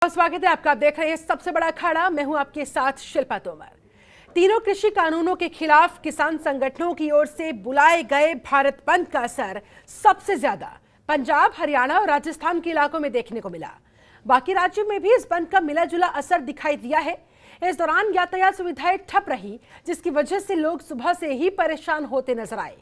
स्वागत है आपका। आप देख रहे हैं सबसे बड़ा अखाड़ा। मैं हूं आपके साथ शिल्पा तोमर। तीनों कृषि कानूनों के खिलाफ किसान संगठनों की ओर से बुलाए गए भारत बंद का असर सबसे ज्यादा पंजाब, हरियाणा और राजस्थान के इलाकों में देखने को मिला। बाकी राज्यों में भी इस बंद का मिला जुला असर दिखाई दिया है। इस दौरान यातायात सुविधाएं ठप रही, जिसकी वजह से लोग सुबह से ही परेशान होते नजर आए।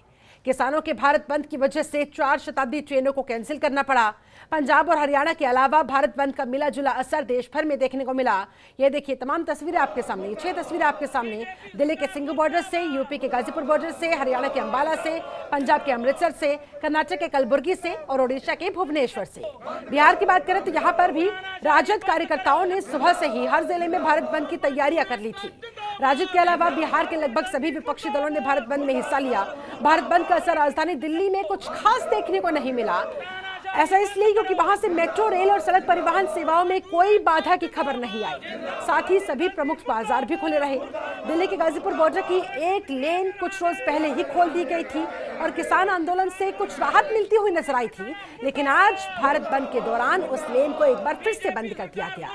किसानों के भारत बंद की वजह से 4 शताब्दी ट्रेनों को कैंसिल करना पड़ा। पंजाब और हरियाणा के अलावा भारत बंद का मिला जुला असर देश भर में देखने को मिला। ये देखिए तमाम तस्वीरें आपके सामने, 6 तस्वीरें आपके सामने। दिल्ली के सिंघू बॉर्डर से, यूपी के गाजीपुर बॉर्डर से, हरियाणा के अंबाला से, पंजाब के अमृतसर से, कर्नाटक के कलबुर्गी से और ओडिशा के भुवनेश्वर से। बिहार की बात करें तो यहाँ पर भी राजद कार्यकर्ताओं ने सुबह से ही हर जिले में भारत बंद की तैयारियां कर ली थी। राजद के अलावा बिहार के लगभग सभी विपक्षी दलों ने भारत बंद में हिस्सा लिया। भारत बंद का असर राजधानी दिल्ली में कुछ खास देखने को नहीं मिला। ऐसा इसलिए क्योंकि वहां से मेट्रो, रेल और सड़क परिवहन सेवाओं में कोई बाधा की खबर नहीं आई। साथ ही सभी प्रमुख बाजार भी खुले रहे। दिल्ली के गाजीपुर बॉर्डर की एक लेन कुछ रोज पहले ही खोल दी गई थी और किसान आंदोलन से कुछ राहत मिलती हुई नजर आई थी, लेकिन आज भारत बंद के दौरान उस लेन को एक बार फिर से बंद कर दिया गया।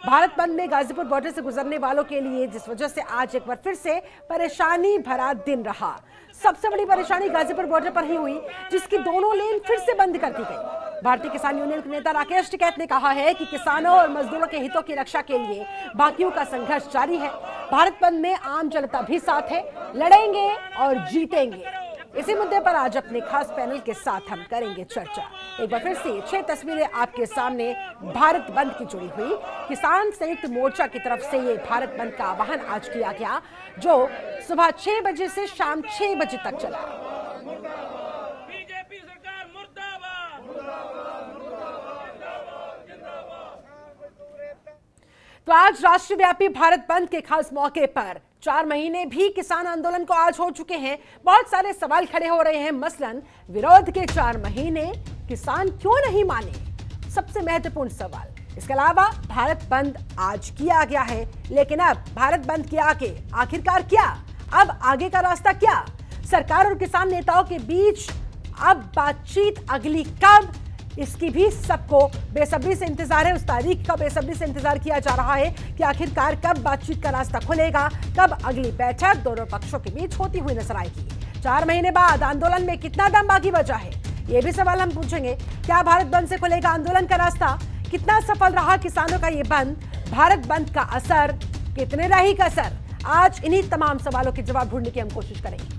भारत बंद में गाजीपुर बॉर्डर से गुजरने वालों के लिए जिस वजह से आज एक बार फिर से परेशानी भरा दिन रहा। सबसे बड़ी परेशानी गाजीपुर बॉर्डर पर ही हुई, जिसकी दोनों लेन फिर से बंद कर दी गई। भारतीय किसान यूनियन के नेता राकेश टिकैत ने कहा है कि किसानों और मजदूरों के हितों की रक्षा के लिए बाकियों का संघर्ष जारी है। भारत बंद में आम जनता भी साथ है, लड़ेंगे और जीतेंगे। इसी मुद्दे पर आज अपने खास पैनल के साथ हम करेंगे चर्चा। एक बार फिर से 6 तस्वीरें आपके सामने भारत बंद की जुड़ी हुई। किसान संयुक्त मोर्चा की तरफ से ये भारत बंद का आह्वान आज किया गया, जो सुबह 6 बजे से शाम 6 बजे तक चला। बीजेपी सरकार मुर्दाबाद। तो आज राष्ट्रव्यापी भारत बंद के खास मौके पर 4 महीने भी किसान आंदोलन को आज हो चुके हैं। बहुत सारे सवाल खड़े हो रहे हैं। मसलन विरोध के 4 महीने किसान क्यों नहीं माने, सबसे महत्वपूर्ण सवाल। इसके अलावा भारत बंद आज किया गया है, लेकिन अब भारत बंद के आगे आखिरकार क्या, अब आगे का रास्ता क्या, सरकार और किसान नेताओं के बीच अब बातचीत अगली कब, इसकी भी सबको बेसब्री से इंतजार है। उस तारीख का बेसब्री से इंतजार किया जा रहा है कि आखिरकार कब बातचीत का रास्ता खुलेगा, कब अगली बैठक दोनों पक्षों के बीच होती हुई नजर आएगी। 4 महीने बाद आंदोलन में कितना दम बाकी बचा है, ये भी सवाल हम पूछेंगे। क्या भारत बंद से खुलेगा आंदोलन का रास्ता, कितना सफल रहा किसानों का ये बंद, भारत बंद का असर, कितने रही कसर। आज इन्हीं तमाम सवालों के जवाब ढूंढने की हम कोशिश करेंगे।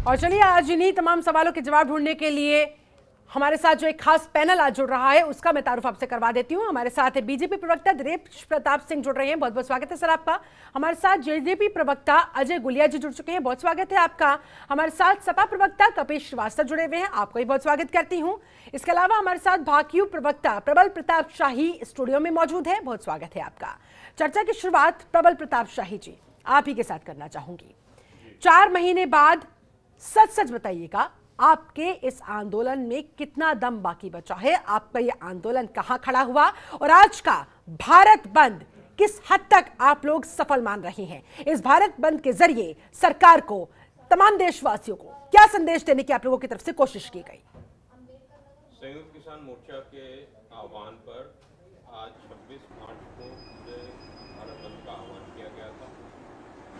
और चलिए आज इन्हीं तमाम सवालों के जवाब ढूंढने के लिए हमारे साथ जो एक खास पैनल आज जुड़ रहा है, उसका मैं तारुफ आपसे करवा देती हूं। हमारे साथ है बीजेपी प्रवक्ता दिनेश प्रताप सिंह जुड़ रहे हैं, बहुत बहुत स्वागत है सर आपका। हमारे साथ जेजेपी प्रवक्ता अजय गुलिया जी जुड़ चुके हैं, बहुत स्वागत है आपका। हमारे साथ सपा प्रवक्ता कपिल श्रीवास्तव जुड़े हुए हैं, आपको भी बहुत स्वागत करती हूँ। इसके अलावा हमारे साथ भाकियू प्रवक्ता प्रबल प्रताप शाही स्टूडियो में मौजूद है, बहुत स्वागत है आपका। चर्चा की शुरुआत प्रबल प्रताप शाही जी आप ही के साथ करना चाहूंगी। 4 महीने बाद सच सच बताइएगा, आपके इस आंदोलन में कितना दम बाकी बचा है, आपका ये आंदोलन कहां खड़ा हुआ और आज का भारत बंद किस हद तक आप लोग सफल मान रहे हैं। इस भारत बंद के जरिए सरकार को, तमाम देशवासियों को क्या संदेश देने की आप लोगों की तरफ से कोशिश की गई। संयुक्त किसान मोर्चा के आह्वान पर आज 26 मार्च को भारत बंद का आह्वान किया गया था,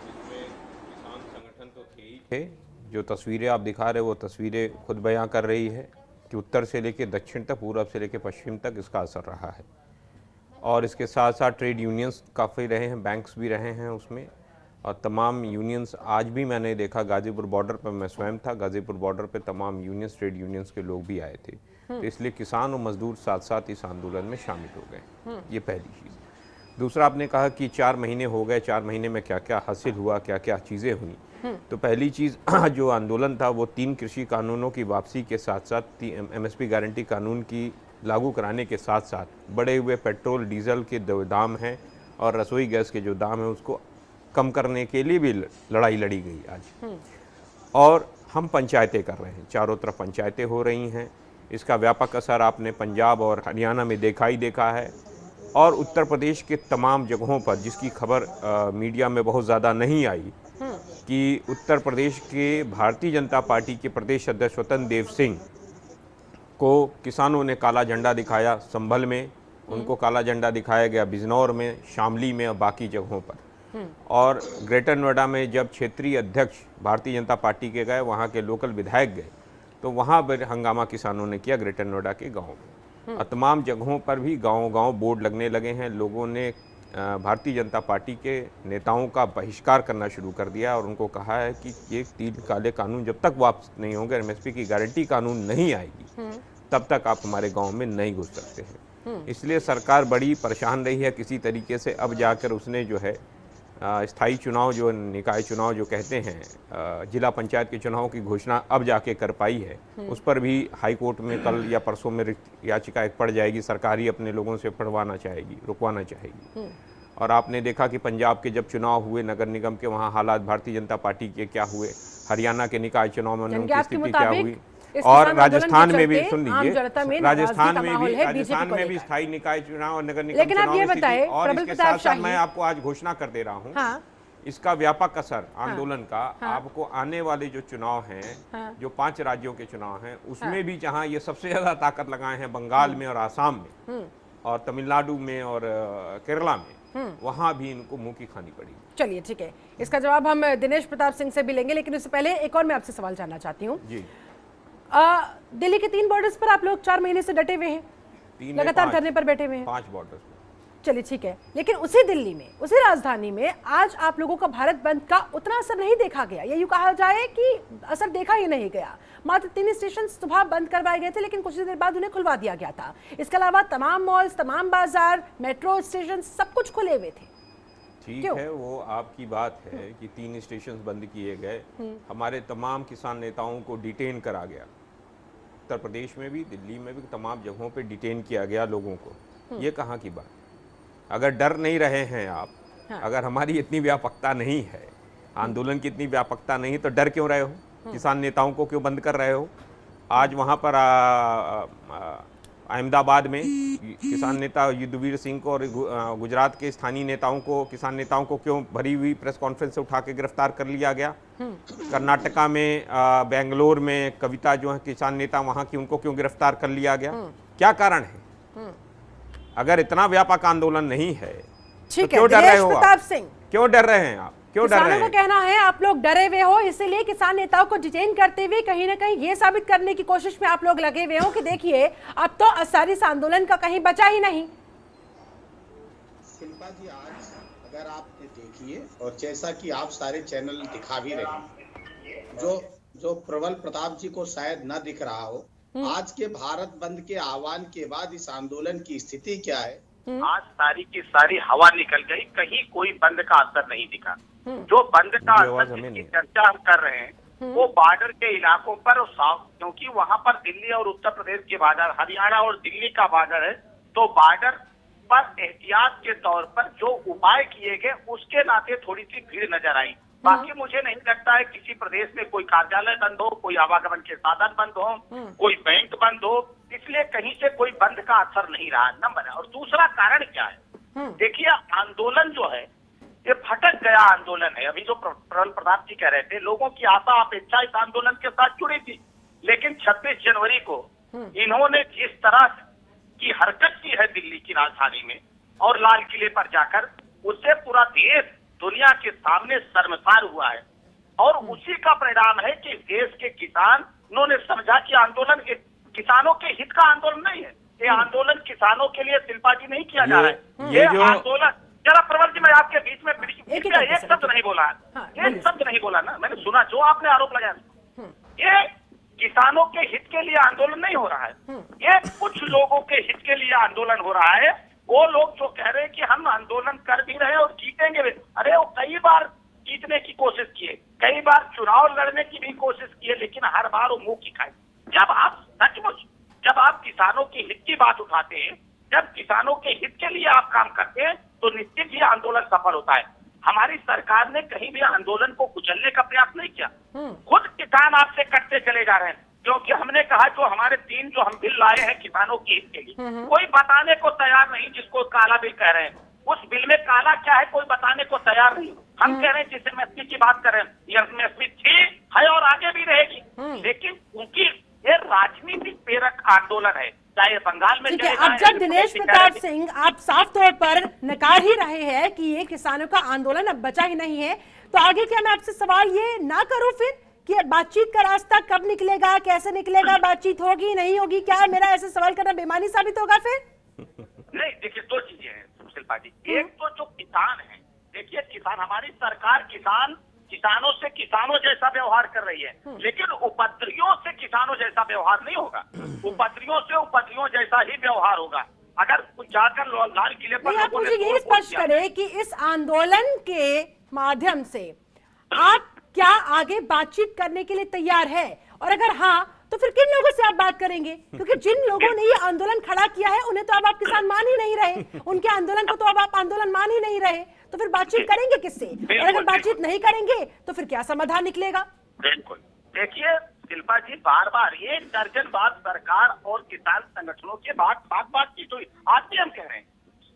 जिसमें किसान संगठन तो थे ही थे। जो तस्वीरें आप दिखा रहे वो तस्वीरें खुद बयां कर रही है कि उत्तर से लेकर दक्षिण तक, पूरब से लेकर पश्चिम तक इसका असर रहा है। और इसके साथ साथ ट्रेड यूनियंस काफ़ी रहे हैं, बैंक्स भी रहे हैं उसमें, और तमाम यूनियंस आज भी मैंने देखा गाजीपुर बॉर्डर पर, मैं स्वयं था गाजीपुर बॉर्डर पर, तमाम यूनियंस, ट्रेड यूनियंस के लोग भी आए थे। तो इसलिए किसान और मजदूर साथ साथ इस आंदोलन में शामिल हो गए। ये पहली चीज़। दूसरा, आपने कहा कि 4 महीने हो गए, 4 महीने में क्या क्या हासिल हुआ, क्या क्या चीज़ें हुई। तो पहली चीज़ जो आंदोलन था वो 3 कृषि कानूनों की वापसी के साथ साथ MSP गारंटी कानून की लागू कराने के साथ साथ बढ़े हुए पेट्रोल डीजल के जो दाम हैं और रसोई गैस के जो दाम हैं उसको कम करने के लिए भी लड़ाई लड़ी गई आज। और हम पंचायतें कर रहे हैं, चारों तरफ पंचायतें हो रही हैं। इसका व्यापक असर आपने पंजाब और हरियाणा में देखा ही देखा है। और उत्तर प्रदेश के तमाम जगहों पर, जिसकी खबर मीडिया में बहुत ज़्यादा नहीं आई, कि उत्तर प्रदेश के भारतीय जनता पार्टी के प्रदेश अध्यक्ष स्वतंत्र देव सिंह को किसानों ने काला झंडा दिखाया। संभल में उनको काला झंडा दिखाया गया, बिजनौर में, शामली में और बाकी जगहों पर। और ग्रेटर नोएडा में जब क्षेत्रीय अध्यक्ष भारतीय जनता पार्टी के गए, वहाँ के लोकल विधायक गए, तो वहाँ पर हंगामा किसानों ने किया ग्रेटर नोएडा के गाँव में। और तमाम जगहों पर भी गांव-गांव बोर्ड लगने लगे हैं। लोगों ने भारतीय जनता पार्टी के नेताओं का बहिष्कार करना शुरू कर दिया और उनको कहा है कि ये 3 काले कानून जब तक वापस नहीं होंगे, एमएसपी की गारंटी कानून नहीं आएगी, तब तक आप हमारे गांव में नहीं घुस सकते हैं। इसलिए सरकार बड़ी परेशान रही है किसी तरीके से। अब जाकर उसने जो है स्थायी चुनाव, जो निकाय चुनाव जो कहते हैं, जिला पंचायत के चुनाव की घोषणा अब जाके कर पाई है। उस पर भी हाई कोर्ट में कल या परसों में याचिका एक पड़ जाएगी। सरकार ही अपने लोगों से पढ़वाना चाहेगी, रुकवाना चाहेगी। और आपने देखा कि पंजाब के जब चुनाव हुए नगर निगम के, वहाँ हालात भारतीय जनता पार्टी के क्या हुए, हरियाणा के निकाय चुनाव में उनकी स्थिति क्या हुई, और राजस्थान में भी, सुन लीजिए, राजस्थान में भी स्थायी निकाय चुनाव और नगर निगम चुनाव में स्थिति। और इसके साथ साथ मैं आपको आज घोषणा कर दे रहा हूँ, इसका व्यापक असर आंदोलन का आपको आने वाले जो चुनाव हैं, जो 5 राज्यों के चुनाव हैं, उसमें भी, जहां ये सबसे ज्यादा ताकत लगाए हैं बंगाल में और आसाम में और तमिलनाडु में और केरला में, वहां भी इनको मुंह की खानी पड़ी। चलिए ठीक है, इसका जवाब हम दिनेश प्रताप सिंह से भी लेंगे, लेकिन उससे पहले एक और मैं आपसे सवाल जानना चाहती हूँ जी। दिल्ली के 3 बॉर्डर्स पर आप लोग 4 महीने से डटे हुए हैं, लगातार धरने पर बैठे हुए हैं। 5 बॉर्डर्स पर, चलिए ठीक है, लेकिन उसी दिल्ली में, उसी राजधानी में आज आप लोगों का भारत बंद का उतना असर नहीं देखा गया, या यूं कहा जाए कि असर देखा ही नहीं गया। मात्र 3 स्टेशन सुबह बंद करवाए गए थे, लेकिन कुछ देर बाद उन्हें खुलवा दिया गया था। इसके अलावा तमाम मॉल्स, तमाम बाजार, मेट्रो स्टेशन सब कुछ खुले हुए थे। ठीक है, वो आपकी बात है कि 3 स्टेशन बंद किए गए। हमारे तमाम किसान नेताओं को डिटेन करा गया, उत्तर प्रदेश में भी, दिल्ली में भी, तमाम जगहों पे डिटेन किया गया लोगों को। ये कहाँ की बात? अगर डर नहीं रहे हैं आप, अगर हमारी इतनी व्यापकता नहीं है, आंदोलन की इतनी व्यापकता नहीं, तो डर क्यों रहे हो? किसान नेताओं को क्यों बंद कर रहे हो? आज वहाँ पर अहमदाबाद में किसान नेता युद्धवीर सिंह को और गुजरात के स्थानीय नेताओं को, किसान नेताओं को क्यों भरी हुई प्रेस कॉन्फ्रेंस से उठा के गिरफ्तार कर लिया गया? कर्नाटका में, बेंगलोर में कविता जो है किसान नेता वहाँ की, उनको क्यों गिरफ्तार कर लिया गया? क्या कारण है? अगर इतना व्यापक आंदोलन नहीं है तो क्यों डर रहे हो आप? क्यों डर रहे हैं आप? क्यों डर रहे हैं? किसानों का कहना है आप लोग डरे हुए हो, इसीलिए किसान नेताओं को डिटेन करते हुए कहीं ना कहीं ये साबित करने की कोशिश में आप लोग लगे हुए हो कि देखिए अब तो असर इस आंदोलन का कहीं बचा ही नहीं। शिल्पा जी, आज अगर आप देखिए, और जैसा कि आप सारे चैनल दिखा भी रहे हैं, जो प्रबल प्रताप जी को शायद न दिख रहा हो, आज के भारत बंद के आह्वान के बाद इस आंदोलन की स्थिति क्या है? आज सारी की सारी हवा निकल गई, कहीं कोई बंद का असर नहीं दिखा। जो बंद का असर जिसकी चर्चा हम कर रहे हैं वो बॉर्डर के इलाकों पर, क्योंकि वहां पर दिल्ली और उत्तर प्रदेश के बॉर्डर, हरियाणा और दिल्ली का बॉर्डर है, तो बॉर्डर पर एहतियात के तौर पर जो उपाय किए गए उसके नाते थोड़ी सी भीड़ नजर आई। बाकी मुझे नहीं लगता है किसी प्रदेश में कोई कार्यालय बंद हो, कोई आवागमन के साधन बंद हो, कोई बैंक बंद हो, इसलिए कहीं से कोई बंद का असर नहीं रहा, नंबर है। और दूसरा कारण क्या है? देखिए, आंदोलन जो है ये भटक गया आंदोलन है। अभी जो प्रबल प्रताप जी कह रहे थे, लोगों की आशा अपेक्षा इस आंदोलन के साथ जुड़ी थी, लेकिन 26 जनवरी को इन्होंने जिस तरह की हरकत की है दिल्ली की राजधानी में और लाल किले पर जाकर, उससे पूरा देश दुनिया के सामने शर्मसार हुआ है। और उसी का परिणाम है कि देश के किसानों ने समझा कि आंदोलन किसानों के हित का आंदोलन नहीं है, ये आंदोलन किसानों के लिए शिल्पा जी नहीं किया जा रहा है। ये आंदोलन, जरा प्रबल जी, मैं आपके बीच में एक शब्द नहीं बोला, एक शब्द नहीं बोला ना, मैंने सुना जो आपने आरोप लगाया। ये किसानों के हित के लिए आंदोलन नहीं हो रहा है, ये कुछ लोगों के हित के लिए आंदोलन हो रहा है। वो लोग जो कह रहे हैं कि हम आंदोलन कर भी रहे और जीतेंगे भी, अरे वो कई बार जीतने की कोशिश किए, कई बार चुनाव लड़ने की भी कोशिश की है, लेकिन हर बार वो मुंह की खाई। जब आप सचमुच, जब आप किसानों के हित की बात उठाते हैं, जब किसानों के हित के लिए आप काम करते हैं, तो निश्चित ही आंदोलन सफल होता है। हमारी सरकार ने कहीं भी आंदोलन को कुचलने का प्रयास नहीं किया, खुद किसान आपसे कटते चले जा रहे हैं। क्योंकि हमने कहा जो हमारे 3 जो हम बिल लाए हैं किसानों के हित के लिए, कोई बताने को तैयार नहीं, जिसको काला बिल कह रहे हैं। उस बिल में काला क्या है कोई बताने को तैयार नहीं। हम कह रहे हैं जिस एमएसपी की बात कर रहे हैं, ये एमएसपी थी, है और आगे भी रहेगी, लेकिन उनकी ये राजनीतिक प्रेरक आंदोलन है, चाहे बंगाल में ठीक है। अब जब दिनेश प्रताप सिंह आप साफ तौर पर नकार ही रहे हैं कि ये किसानों का आंदोलन अब बचा ही नहीं है, तो आगे क्या मैं आपसे सवाल ये ना करूं फिर कि बातचीत का रास्ता कब निकलेगा, कैसे निकलेगा, बातचीत होगी नहीं होगी? क्या मेरा ऐसे सवाल करना बेईमानी साबित होगा फिर? नहीं, देखिए 2 चीजें हैं शिल्पा जी। एक तो जो किसान है, देखिए किसान, हमारी सरकार किसानों से किसानों जैसा व्यवहार कर रही है, लेकिन उपद्रवियों से किसानों जैसा व्यवहार नहीं होगा। उपद्रवियों से उपद्रवियों जैसा ही व्यवहार होगा। अगर जाकर लाल किले पर आप मुझे ये स्पष्ट करें कि इस आंदोलन के माध्यम से आप क्या आगे बातचीत करने के लिए तैयार है, और अगर हाँ तो फिर किन लोगों से आप बात करेंगे? क्योंकि जिन लोगों ने ये आंदोलन खड़ा किया है उन्हें तो अब आप किसान मान ही नहीं रहे, उनके आंदोलन को तो अब आप आंदोलन मान ही नहीं रहे, तो फिर बातचीत करेंगे किससे? और अगर बातचीत नहीं करेंगे तो फिर क्या समाधान निकलेगा? बिल्कुल, देखिए शिल्पा जी, बार बार ये दर्जन बार सरकार और किसान संगठनों के बातचीत हुई। आज भी हम कह रहे हैं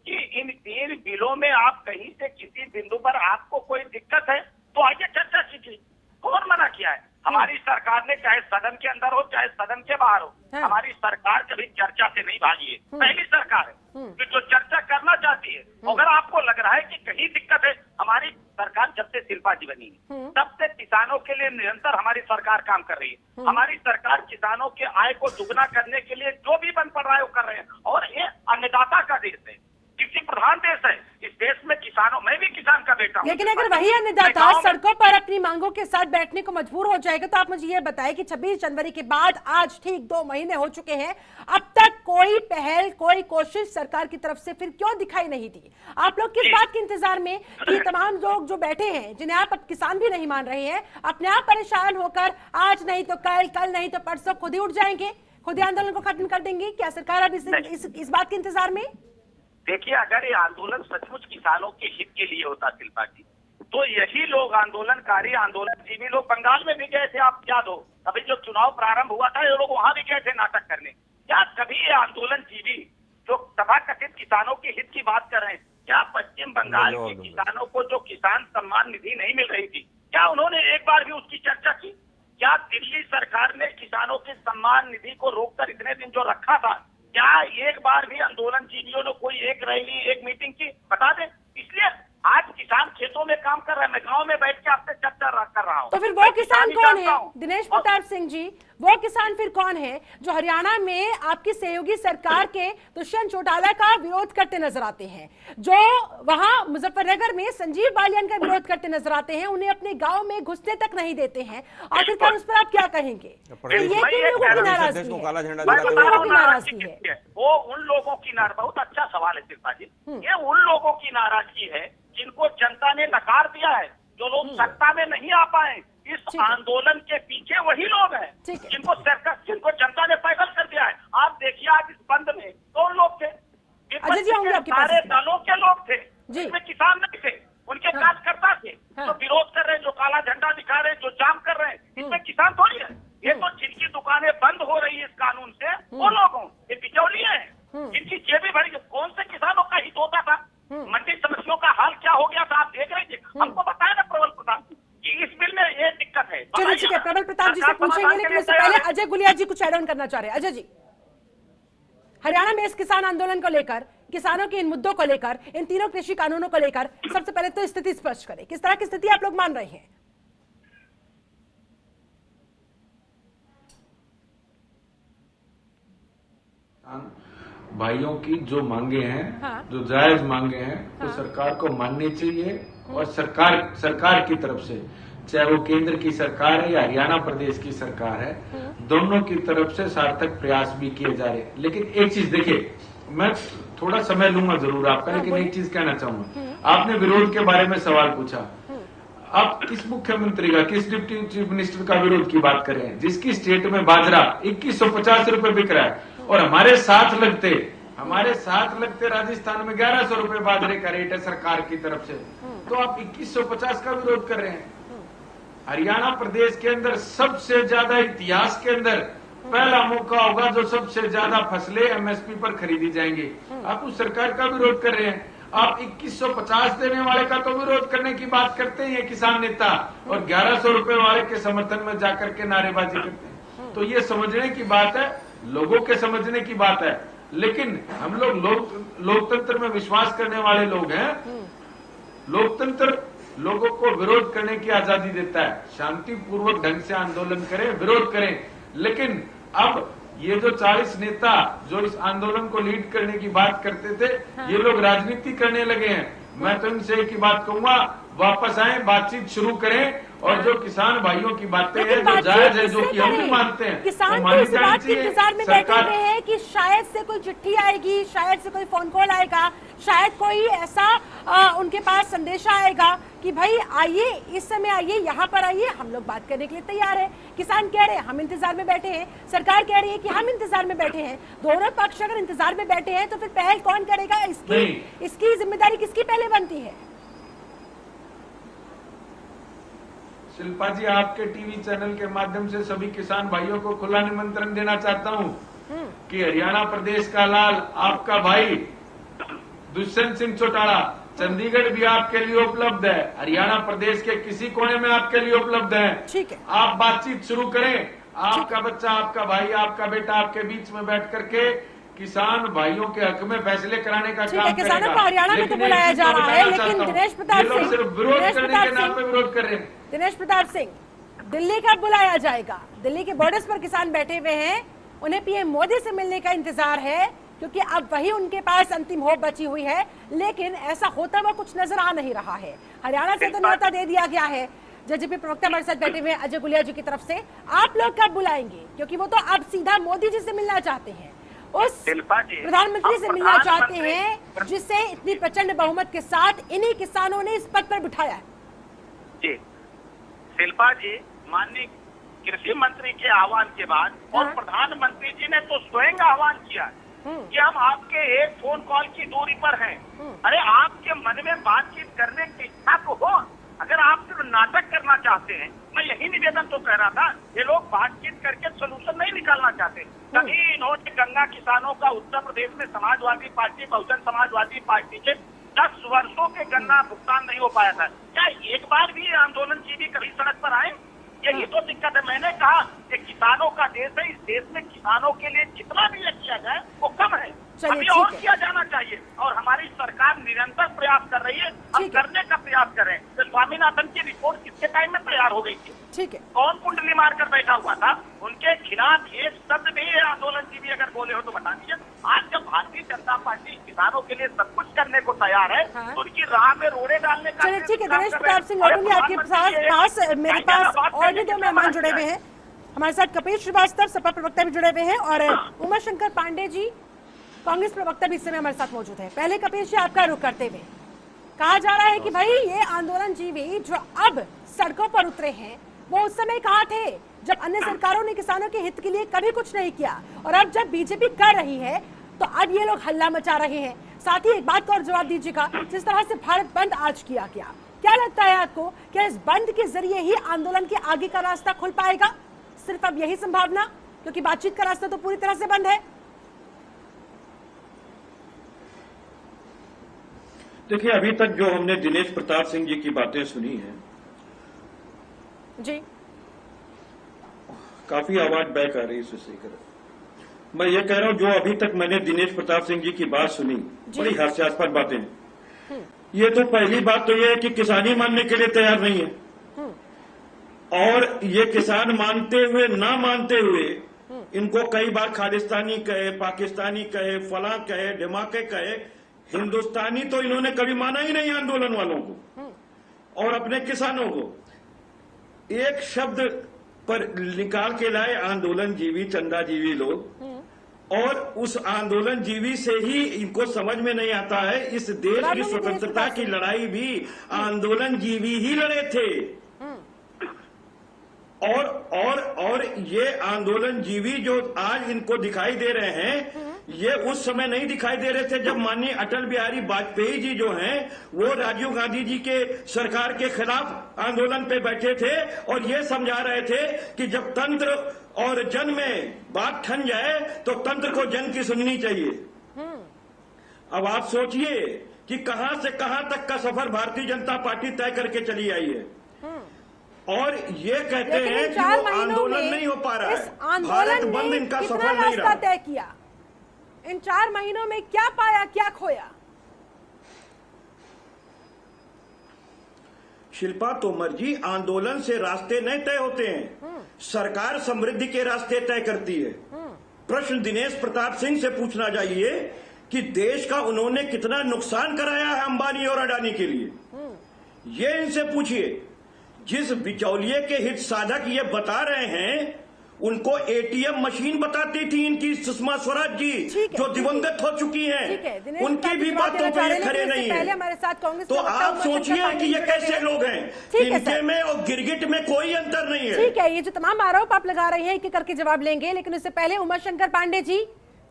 कि इन 3 बिलों में आप कहीं से किसी बिंदु पर आपको कोई दिक्कत है तो आगे चर्चा कीजिए। कौन मना किया है? हमारी सरकार ने, चाहे सदन के अंदर हो चाहे सदन के बाहर हो, हमारी सरकार कभी चर्चा से नहीं भागी है। पहली सरकार है कि जो चर्चा करना चाहती है। अगर आपको लग रहा है कि कहीं दिक्कत है, हमारी सरकार जब से शिल्पा जी बनी है तब से किसानों के लिए निरंतर हमारी सरकार काम कर रही है। हमारी सरकार किसानों के आय को दुगना करने के लिए जो भी बन पड़ रहा है वो कर रहे हैं। और ये अन्नदाता का देश है, कृषि प्रधान देश है। इस देश में किसानों, मैं भी किसान का बेटा हूं, लेकिन अगर वही अन्नदाता सड़कों पर अपनी मांगों के साथ बैठने को मजबूर हो जाएगा, तो आप मुझे ये बताएं कि 26 जनवरी के बाद आज ठीक 2 महीने हो चुके हैं, अब तक कोई पहल, कोई कोशिश सरकार की तरफ से फिर क्यों दिखाई नहीं दी? आप लोग किस बात के इंतजार में कि तमाम लोग जो बैठे हैं, जिन्हें आप अब किसान भी नहीं मान रहे हैं, अपने आप परेशान होकर आज नहीं तो कल, कल नहीं तो परसों खुद ही उठ जाएंगे, खुद ही आंदोलन को खत्म कर देंगे? क्या सरकार अब इस बात के इंतजार में? देखिए, अगर ये आंदोलन सचमुच किसानों के हित के लिए होता शिल्पा जी, तो यही लोग आंदोलनकारी, आंदोलनजीवी लोग बंगाल में भी गए थे। आप याद हो, अभी जो चुनाव प्रारंभ हुआ था ये लोग वहां भी गए थे नाटक करने। क्या कभी ये आंदोलनजीवी जो तथाकथित किसानों के हित की बात कर रहे हैं, क्या पश्चिम बंगाल के किसानों को जो किसान सम्मान निधि नहीं मिल रही थी, क्या उन्होंने एक बार भी उसकी चर्चा की? क्या दिल्ली सरकार ने किसानों की सम्मान निधि को रोककर इतने दिन जो रखा था, क्या एक बार भी आंदोलनजीवियों ने कोई एक रैली, एक मीटिंग की? बता दें। इसलिए आज किसान खेतों में काम कर रहे हैं, मैं गांव में बैठ के आपसे चर्चा कर रहा हूं। तो फिर वो किसान कौन है दिनेश प्रताप सिंह जी? वो किसान फिर कौन है जो हरियाणा में आपकी सहयोगी सरकार के दुष्यंत चौटाला का विरोध करते नजर आते हैं, जो वहां मुजफ्फरनगर में संजीव बालियान का विरोध करते नजर आते हैं, उन्हें अपने गांव में घुसने तक नहीं देते हैं? आखिरकार उस पर आप क्या कहेंगे? तो ये किन लोगों की नाराजगी है? वो उन लोगों की बहुत अच्छा सवाल है शिल्पा जी। ये उन लोगों की नाराजगी है जिनको जनता ने नकार दिया है, जो लोग सत्ता में नहीं आ पाए। इस आंदोलन के पीछे वही लोग हैं जिनको जनता ने पैदल कर दिया है। आप देखिए, आज इस बंद में कौन लोग थे? सारे दलों के लोग थे, जिसमें किसान नहीं थे, उनके कार्यकर्ता थे। जो विरोध कर रहे हैं, जो काला झंडा दिखा रहे हैं, जो जाम कर रहे हैं, इसमें किसान थोड़ी है। ये तो जिनकी दुकानें बंद हो रही है इस कानून से, वो लोग हों, ये बिचौलिए हैं, जिनकी जेबें भरी। कौन से किसानों का हित होता था? मंडी समस्याओं का हाल क्या हो गया था आप देख रहे थे। हमको बताया ना प्रबल प्रताप कि इस बिल में ये दिक्कत है। चलिए ठीक है, प्रबल प्रताप जी से पूछेंगे, लेकिन उससे पहले अजय गुलिया जी कुछ ऐड ऑन करना चाह रहे हैं। अजय जी, हरियाणा में इस किसान आंदोलन को लेकर, किसानों के इन मुद्दों को लेकर, इन तीनों कृषि कानूनों को लेकर सबसे पहले तो स्थिति स्पष्ट करें, किस तरह की स्थिति आप लोग मान रहे हैं? भाइयों की जो मांगे हैं, जो जायज मांगे हैं, तो सरकार को माननी चाहिए। और सरकार की तरफ से, चाहे वो केंद्र की सरकार है या हरियाणा प्रदेश की सरकार है, दोनों की तरफ से सार्थक प्रयास भी किए जा रहे हैं। लेकिन एक चीज देखिए, मैं थोड़ा समय लूंगा जरूर आपका, लेकिन एक चीज कहना चाहूंगा। आपने विरोध के बारे में सवाल पूछा। आप किस मुख्यमंत्री का, किस डिप्टी चीफ मिनिस्टर का विरोध की बात कर रहे हैं, जिसकी स्टेट में बाजरा 2150 रुपए बिक रहा है, और हमारे साथ लगते राजस्थान में 1100 रुपए बाजरे का रेट है सरकार की तरफ से, तो आप 2150 का विरोध कर रहे हैं। हरियाणा प्रदेश के अंदर सबसे ज्यादा इतिहास के अंदर पहला मौका होगा जो सबसे ज्यादा फसलें एमएसपी पर खरीदी जाएंगी। आप उस सरकार का विरोध कर रहे हैं। आप 2150 देने वाले का तो विरोध करने की बात करते हैं किसान नेता, और 1100 रुपए वाले के समर्थन में जाकर के नारेबाजी करते हैं। तो ये समझने की बात है, लोगों के समझने की बात है। लेकिन हम लोग लोकतंत्र में विश्वास करने वाले लोग हैं। लोकतंत्र लोगों को विरोध करने की आजादी देता है, शांतिपूर्वक ढंग से आंदोलन करें, विरोध करें। लेकिन अब ये जो 40 नेता जो इस आंदोलन को लीड करने की बात करते थे, ये लोग राजनीति करने लगे हैं। मैं तो इनसे एक ही बात कहूंगा, वापस आए, बातचीत शुरू करें, और जो किसान भाइयों की बातें हैं जो जायज है, जो कि हम भी मानते हैं, किसान तो इस बात के इंतजार में बैठे हुए हैं कि शायद से कोई चिट्ठी आएगी, शायद से कोई फोन कॉल आएगा, शायद कोई ऐसा उनके पास संदेशा आएगा कि भाई आइए, इस समय आइए, यहाँ पर आइए, हम लोग बात करने के लिए तैयार है। किसान कह रहे हैं हम इंतजार में बैठे हैं, सरकार कह रही है कि हम इंतजार में बैठे हैं। दोनों पक्ष अगर इंतजार में बैठे हैं तो फिर पहल कौन करेगा? इसकी जिम्मेदारी किसकी पहले बनती है? शिल्पा जी, आपके टीवी चैनल के माध्यम से सभी किसान भाइयों को खुला निमंत्रण देना चाहता हूं कि हरियाणा प्रदेश का लाल, आपका भाई दुष्यंत सिंह चौटाला, चंडीगढ़ भी आपके लिए उपलब्ध है, हरियाणा प्रदेश के किसी कोने में आपके लिए उपलब्ध है। ठीक है, आप बातचीत शुरू करें। आपका बच्चा, आपका भाई, आपका बेटा आपके बीच में बैठ करके किसान भाइयों के हक में फैसले कराने का काम करेगा। किसानों को हरियाणा में तो बुलाया जा रहा है, लेकिन दिनेश प्रताप सिंह सिर्फ विरोध करने के नाम पे विरोध कर रहे हैं। दिनेश प्रताप सिंह, दिल्ली कब बुलाया जाएगा? दिल्ली के बॉर्डर्स पर किसान बैठे हुए हैं, उन्हें पीएम मोदी से मिलने का इंतजार है, क्योंकि अब वही उनके पास अंतिम होप बची हुई है। लेकिन ऐसा होता हुआ कुछ नजर आ नहीं रहा है। हरियाणा से तो न्योता दे दिया गया है। जेजेपी प्रवक्ता हमारे साथ बैठे हुए हैं अजय गुलिया जी की तरफ से, आप लोग कब बुलाएंगे? क्योंकि वो तो अब सीधा मोदी जी से मिलना चाहते हैं, उस प्रधानमंत्री से मिलना चाहते हैं जिसे इतनी प्रचंड बहुमत के साथ इन्हीं किसानों ने इस पद पर बिठाया। जी शिल्पा जी, माननीय कृषि मंत्री के आह्वान के बाद और प्रधानमंत्री जी ने तो स्वयं आह्वान किया कि हम आपके एक फोन कॉल की दूरी पर हैं। अरे आपके मन में बातचीत करने की इच्छा तो हो। अगर आप सिर्फ नाटक करना चाहते हैं, मैं यही निवेदन तो कह रहा था, ये लोग बातचीत करके सोल्यूशन नहीं निकालना चाहते। तभी इन्होंने गन्ना किसानों का उत्तर प्रदेश में समाजवादी पार्टी, बहुजन समाजवादी पार्टी के 10 वर्षों के गन्ना भुगतान नहीं हो पाया था। क्या एक बार भी आंदोलनजीवी कभी सड़क पर आए? यही तो दिक्कत है। मैंने कहा कि किसानों का देश है, इस देश में किसानों के लिए जितना भी किया जाए वो कम है, अभी और किया जाना चाहिए। और हमारी सरकार निरंतर प्रयास कर रही है, हम करने का प्रयास कर रहे हैं। तो स्वामीनाथन की रिपोर्ट किसके टाइम में तैयार हो गई थी? ठीक है, कौन कुंडली मार कर बैठा हुआ था? उनके खिलाफ एक शब्द भी आंदोलनजीवी अगर बोले हो तो बता दीजिए। आज जब भारतीय जनता पार्टी किसानों के लिए सब कुछ करने को तैयार है, तो उनकी राह में रोड़े डालने का। चलिए ठीक है, दिनेश प्रताप सिंह लौटूंगी आपके पास। मेरे पास और भी 2 मेहमान जुड़े हुए हैं हमारे साथ। कपिल श्रीवास्तव, सपा प्रवक्ता भी जुड़े हुए हैं, और उमा शंकर पांडे जी, कांग्रेस प्रवक्ता भी इस समय हमारे साथ मौजूद है। पहले कपिल जी, आपका रुख करते हुए, कहा जा रहा है कि भाई ये आंदोलनजीवी जो अब सड़कों पर उतरे हैं, वो उस समय कहाँ थे जब अन्य सरकारों ने किसानों के हित के लिए कभी कुछ नहीं किया, और अब जब बीजेपी कर रही है तो अब ये लोग हल्ला मचा रहे हैं। साथ ही एक बात का और जवाब दीजिएगा, जिस तरह से भारत बंद आज किया गया, क्या लगता है आपको, क्या इस बंद के जरिए ही आंदोलन के आगे का रास्ता खुल पाएगा? सिर्फ अब यही संभावना, क्योंकि बातचीत का रास्ता तो पूरी तरह से बंद है। देखिए, अभी तक जो हमने दिनेश प्रताप सिंह जी की बातें सुनी हैं जी, काफी आवाज बैक आ रही है इससे। मैं ये कह रहा हूं, जो अभी तक मैंने दिनेश प्रताप सिंह जी की बात सुनी, बड़ी हास्यास्पद बातें। ये तो पहली बात तो ये है कि किसानी मानने के लिए तैयार नहीं है, और ये किसान मानते हुए ना मानते हुए इनको कई बार खालिस्तानी कहे, पाकिस्तानी कहे, फला कहे, ढिमाके कहे, हिंदुस्तानी तो इन्होंने कभी माना ही नहीं आंदोलन वालों को और अपने किसानों को। एक शब्द पर निकाल के लाए आंदोलनजीवी, चंदाजीवी लोग, और उस आंदोलनजीवी से ही इनको समझ में नहीं आता है इस देश की स्वतंत्रता की लड़ाई भी आंदोलनजीवी ही लड़े थे। और ये आंदोलनजीवी जो आज इनको दिखाई दे रहे हैं, ये उस समय नहीं दिखाई दे रहे थे जब माननीय अटल बिहारी वाजपेयी जी जो हैं वो राजीव गांधी जी के सरकार के खिलाफ आंदोलन पे बैठे थे और ये समझा रहे थे कि जब तंत्र और जन में बात ठन जाए तो तंत्र को जन की सुननी चाहिए। अब आप सोचिए कि कहां से कहां तक का सफर भारतीय जनता पार्टी तय करके चली आई है और ये कहते हैं कि वो आंदोलन नहीं हो पा रहा है, भारत बंद इनका सफल नहीं रहा। तय किया इन 4 महीनों में, क्या पाया क्या खोया? शिल्पा तोमर जी, आंदोलन से रास्ते नहीं तय होते हैं, सरकार समृद्धि के रास्ते तय करती है। प्रश्न दिनेश प्रताप सिंह से पूछना चाहिए कि देश का उन्होंने कितना नुकसान कराया है अंबानी और अडानी के लिए, ये इनसे पूछिए। जिस बिचौलिए के हित साधक ये बता रहे हैं उनको एटीएम मशीन बताती थी इनकी सुषमा स्वराज जी जो दिवंगत हो चुकी हैं, उनकी भी बातों पे ये खड़े नहीं है। तो आप सोचिए कि ये कैसे लोग हैं, इनके में और गिरगिट में कोई अंतर नहीं है। ठीक है, ये जो तमाम आरोप आप लगा रहे हैं एक करके जवाब लेंगे, लेकिन उससे पहले उमाशंकर पांडे जी,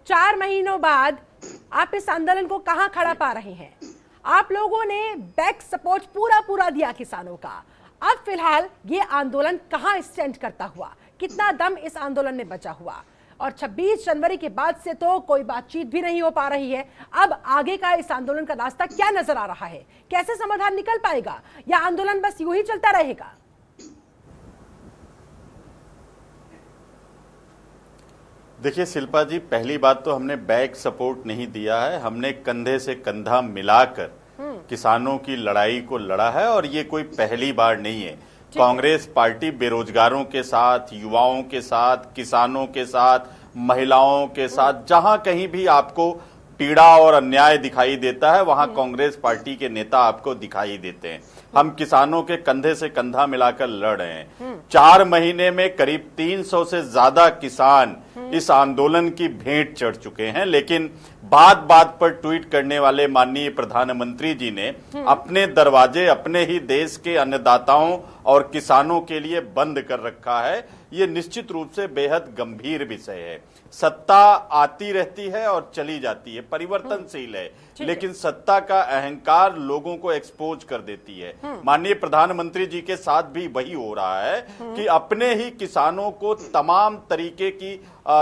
4 महीनों बाद आप इस आंदोलन को कहां खड़ा पा रहे हैं? आप लोगों ने बैक सपोर्ट पूरा दिया किसानों का, अब फिलहाल ये आंदोलन कहां स्टैंड करता हुआ, कितना दम इस आंदोलन में बचा हुआ? और 26 जनवरी के बाद से तो कोई बातचीत भी नहीं हो पा रही है। अब आगे का इस आंदोलन का रास्ता क्या नजर आ रहा है? कैसे समाधान निकल पाएगा या आंदोलन बस यूं ही चलता रहेगा? देखिए शिल्पा जी, पहली बात तो हमने बैक सपोर्ट नहीं दिया है, हमने कंधे से कंधा मिलाकर किसानों की लड़ाई को लड़ा है और ये कोई पहली बार नहीं है। कांग्रेस पार्टी बेरोजगारों के साथ, युवाओं के साथ, किसानों के साथ, महिलाओं के साथ, जहां कहीं भी आपको पीड़ा और अन्याय दिखाई देता है वहां कांग्रेस पार्टी के नेता आपको दिखाई देते हैं। हम किसानों के कंधे से कंधा मिलाकर लड़ रहे हैं। 4 महीने में करीब 300 से ज्यादा किसान इस आंदोलन की भेंट चढ़ चुके हैं, लेकिन बात बात पर ट्वीट करने वाले माननीय प्रधानमंत्री जी ने अपने दरवाजे अपने ही देश के अन्नदाताओं और किसानों के लिए बंद कर रखा है। ये निश्चित रूप से बेहद गंभीर विषय है। सत्ता आती रहती है और चली जाती है, परिवर्तनशील है, लेकिन सत्ता का अहंकार लोगों को एक्सपोज कर देती है। माननीय प्रधानमंत्री जी के साथ भी वही हो रहा है कि अपने ही किसानों को तमाम तरीके की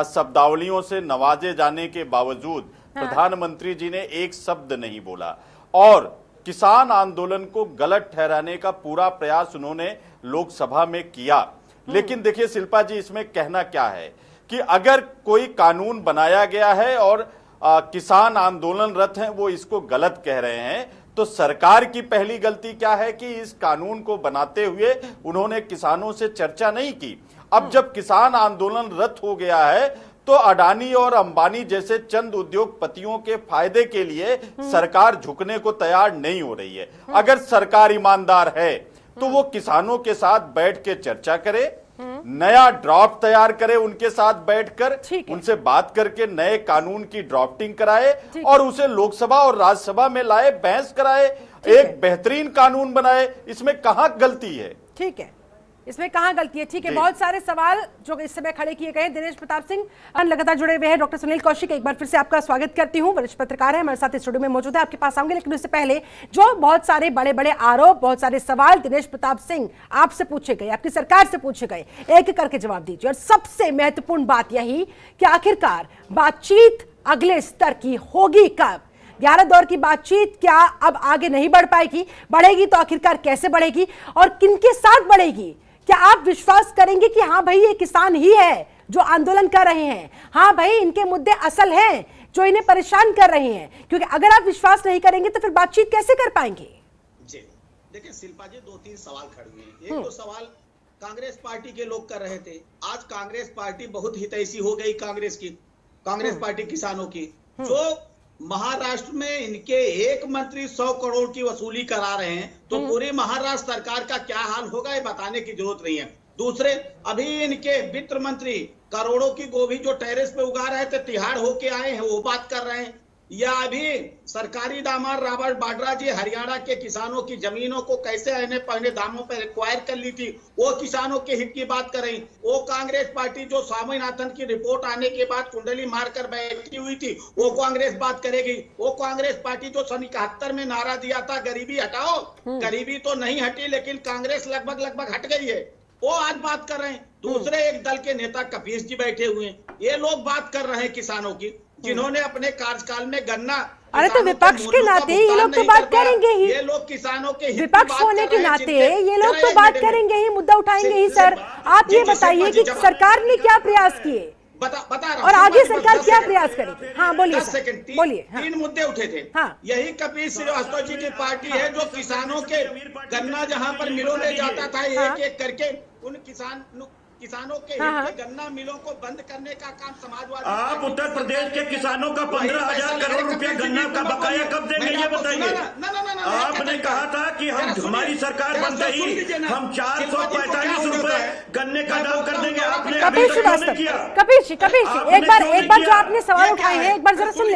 शब्दावलियों से नवाजे जाने के बावजूद प्रधानमंत्री जी ने एक शब्द नहीं बोला और किसान आंदोलन को गलत ठहराने का पूरा प्रयास उन्होंने लोकसभा में किया। लेकिन देखिए शिल्पा जी, इसमें कहना क्या है कि अगर कोई कानून बनाया गया है और किसान आंदोलनरत हैं वो इसको गलत कह रहे हैं, तो सरकार की पहली गलती क्या है कि इस कानून को बनाते हुए उन्होंने किसानों से चर्चा नहीं की। अब जब किसान आंदोलनरत हो गया है तो अडानी और अंबानी जैसे चंद उद्योगपतियों के फायदे के लिए सरकार झुकने को तैयार नहीं हो रही है। अगर सरकार ईमानदार है तो वो किसानों के साथ बैठ के चर्चा करे, नया ड्राफ्ट तैयार करे, उनके साथ बैठकर उनसे बात करके नए कानून की ड्राफ्टिंग कराए और उसे लोकसभा और राज्यसभा में लाए, बहस कराए, एक बेहतरीन कानून बनाए। इसमें कहां गलती है? ठीक है, इसमें कहां गलती है? ठीक है, बहुत सारे सवाल जो इस समय खड़े किए गए। दिनेश प्रताप सिंह लगातार जुड़े हुए हैं। डॉक्टर सुनील कौशिक, एक बार फिर से आपका स्वागत करती हूं, वरिष्ठ पत्रकार है, हमारे साथ स्टूडियो में मौजूद है, आपके पास आऊंगे। लेकिन उससे पहले जो बहुत सारे बड़े बड़े आरोप, बहुत सारे सवाल दिनेश प्रताप सिंह आपसे पूछे गए, आपकी सरकार से पूछे गए, एक एक करके जवाब दीजिए। और सबसे महत्वपूर्ण बात यही कि आखिरकार बातचीत अगले स्तर की होगी कब? 11 दौर की बातचीत क्या अब आगे नहीं बढ़ पाएगी? बढ़ेगी तो आखिरकार कैसे बढ़ेगी और किनके साथ बढ़ेगी? क्या आप विश्वास करेंगे कि हाँ भाई ये किसान ही है जो आंदोलन कर रहे हैं, हाँ भाई इनके मुद्दे असल हैं जो इन्हें परेशान कर रहे हैं? क्योंकि अगर आप विश्वास नहीं करेंगे तो फिर बातचीत कैसे कर पाएंगे? जी देखिए शिल्पा जी, 2-3 सवाल खड़े हुए हैं। एक तो सवाल कांग्रेस पार्टी के लोग कर रहे थे, आज कांग्रेस पार्टी बहुत हितैषी हो गई कांग्रेस की, कांग्रेस पार्टी किसानों की। जो महाराष्ट्र में इनके एक मंत्री 100 करोड़ की वसूली करा रहे हैं तो पूरी महाराष्ट्र सरकार का क्या हाल होगा ये बताने की जरूरत नहीं है। दूसरे, अभी इनके वित्त मंत्री करोड़ों की गोभी जो टेरेस पे उगा रहे थे, तिहाड़ होके आए हैं, वो बात कर रहे हैं। या अभी सरकारी दामन रॉबर्ट वाड्रा जी हरियाणा के किसानों की जमीनों को कैसे आने पहने दामों पर एक्वायर कर ली थी, वो किसानों के हित की बात कर रही। वो कांग्रेस पार्टी जो स्वामीनाथन की रिपोर्ट आने के बाद कुंडली मारकर बैठी हुई थी, वो कांग्रेस बात करेगी। वो कांग्रेस पार्टी जो सन 71 में नारा दिया था गरीबी हटाओ, गरीबी तो नहीं हटी लेकिन कांग्रेस लगभग हट गई है, वो आज बात कर रहे हैं। दूसरे एक दल के नेता कपीस जी बैठे हुए हैं, ये लोग बात कर रहे हैं किसानों की, जिन्होंने अपने कार्यकाल में गन्ना। अरे तो विपक्ष के नाते ये लोग तो बात करेंगे ही, ये लोग किसानों के विपक्ष होने के नाते ये लोग तो बात करेंगे ही, मुद्दा उठाएंगे ही। सर आप ये बताइए कि सरकार ने क्या प्रयास किए बता रहा और आगे सरकार क्या प्रयास करेगी? हाँ बोलिए, 10 सेकंड बोलिए। 3 मुद्दे उठे थे। हाँ। यही कपीस श्रीवास्तव जी की पार्टी है जो किसानों के गन्ना जहां पर मिलों में जाता था एक एक करके उन किसानों के गन्ना मिलों को बंद करने का काम समाजवादी। आप उत्तर प्रदेश के किसानों का 15,000 करोड़ रुपया गन्ना का बकाया कब देंगे ये बताइए। आपने कहा था कि हमारी सरकार बनते ही हम 445 रुपए गन्ने का दाम कर देंगे, आपने अभी तक नहीं किया। कपीश जी एक बार जो आपने सवाल उठाए हैं एक बार जरा सुन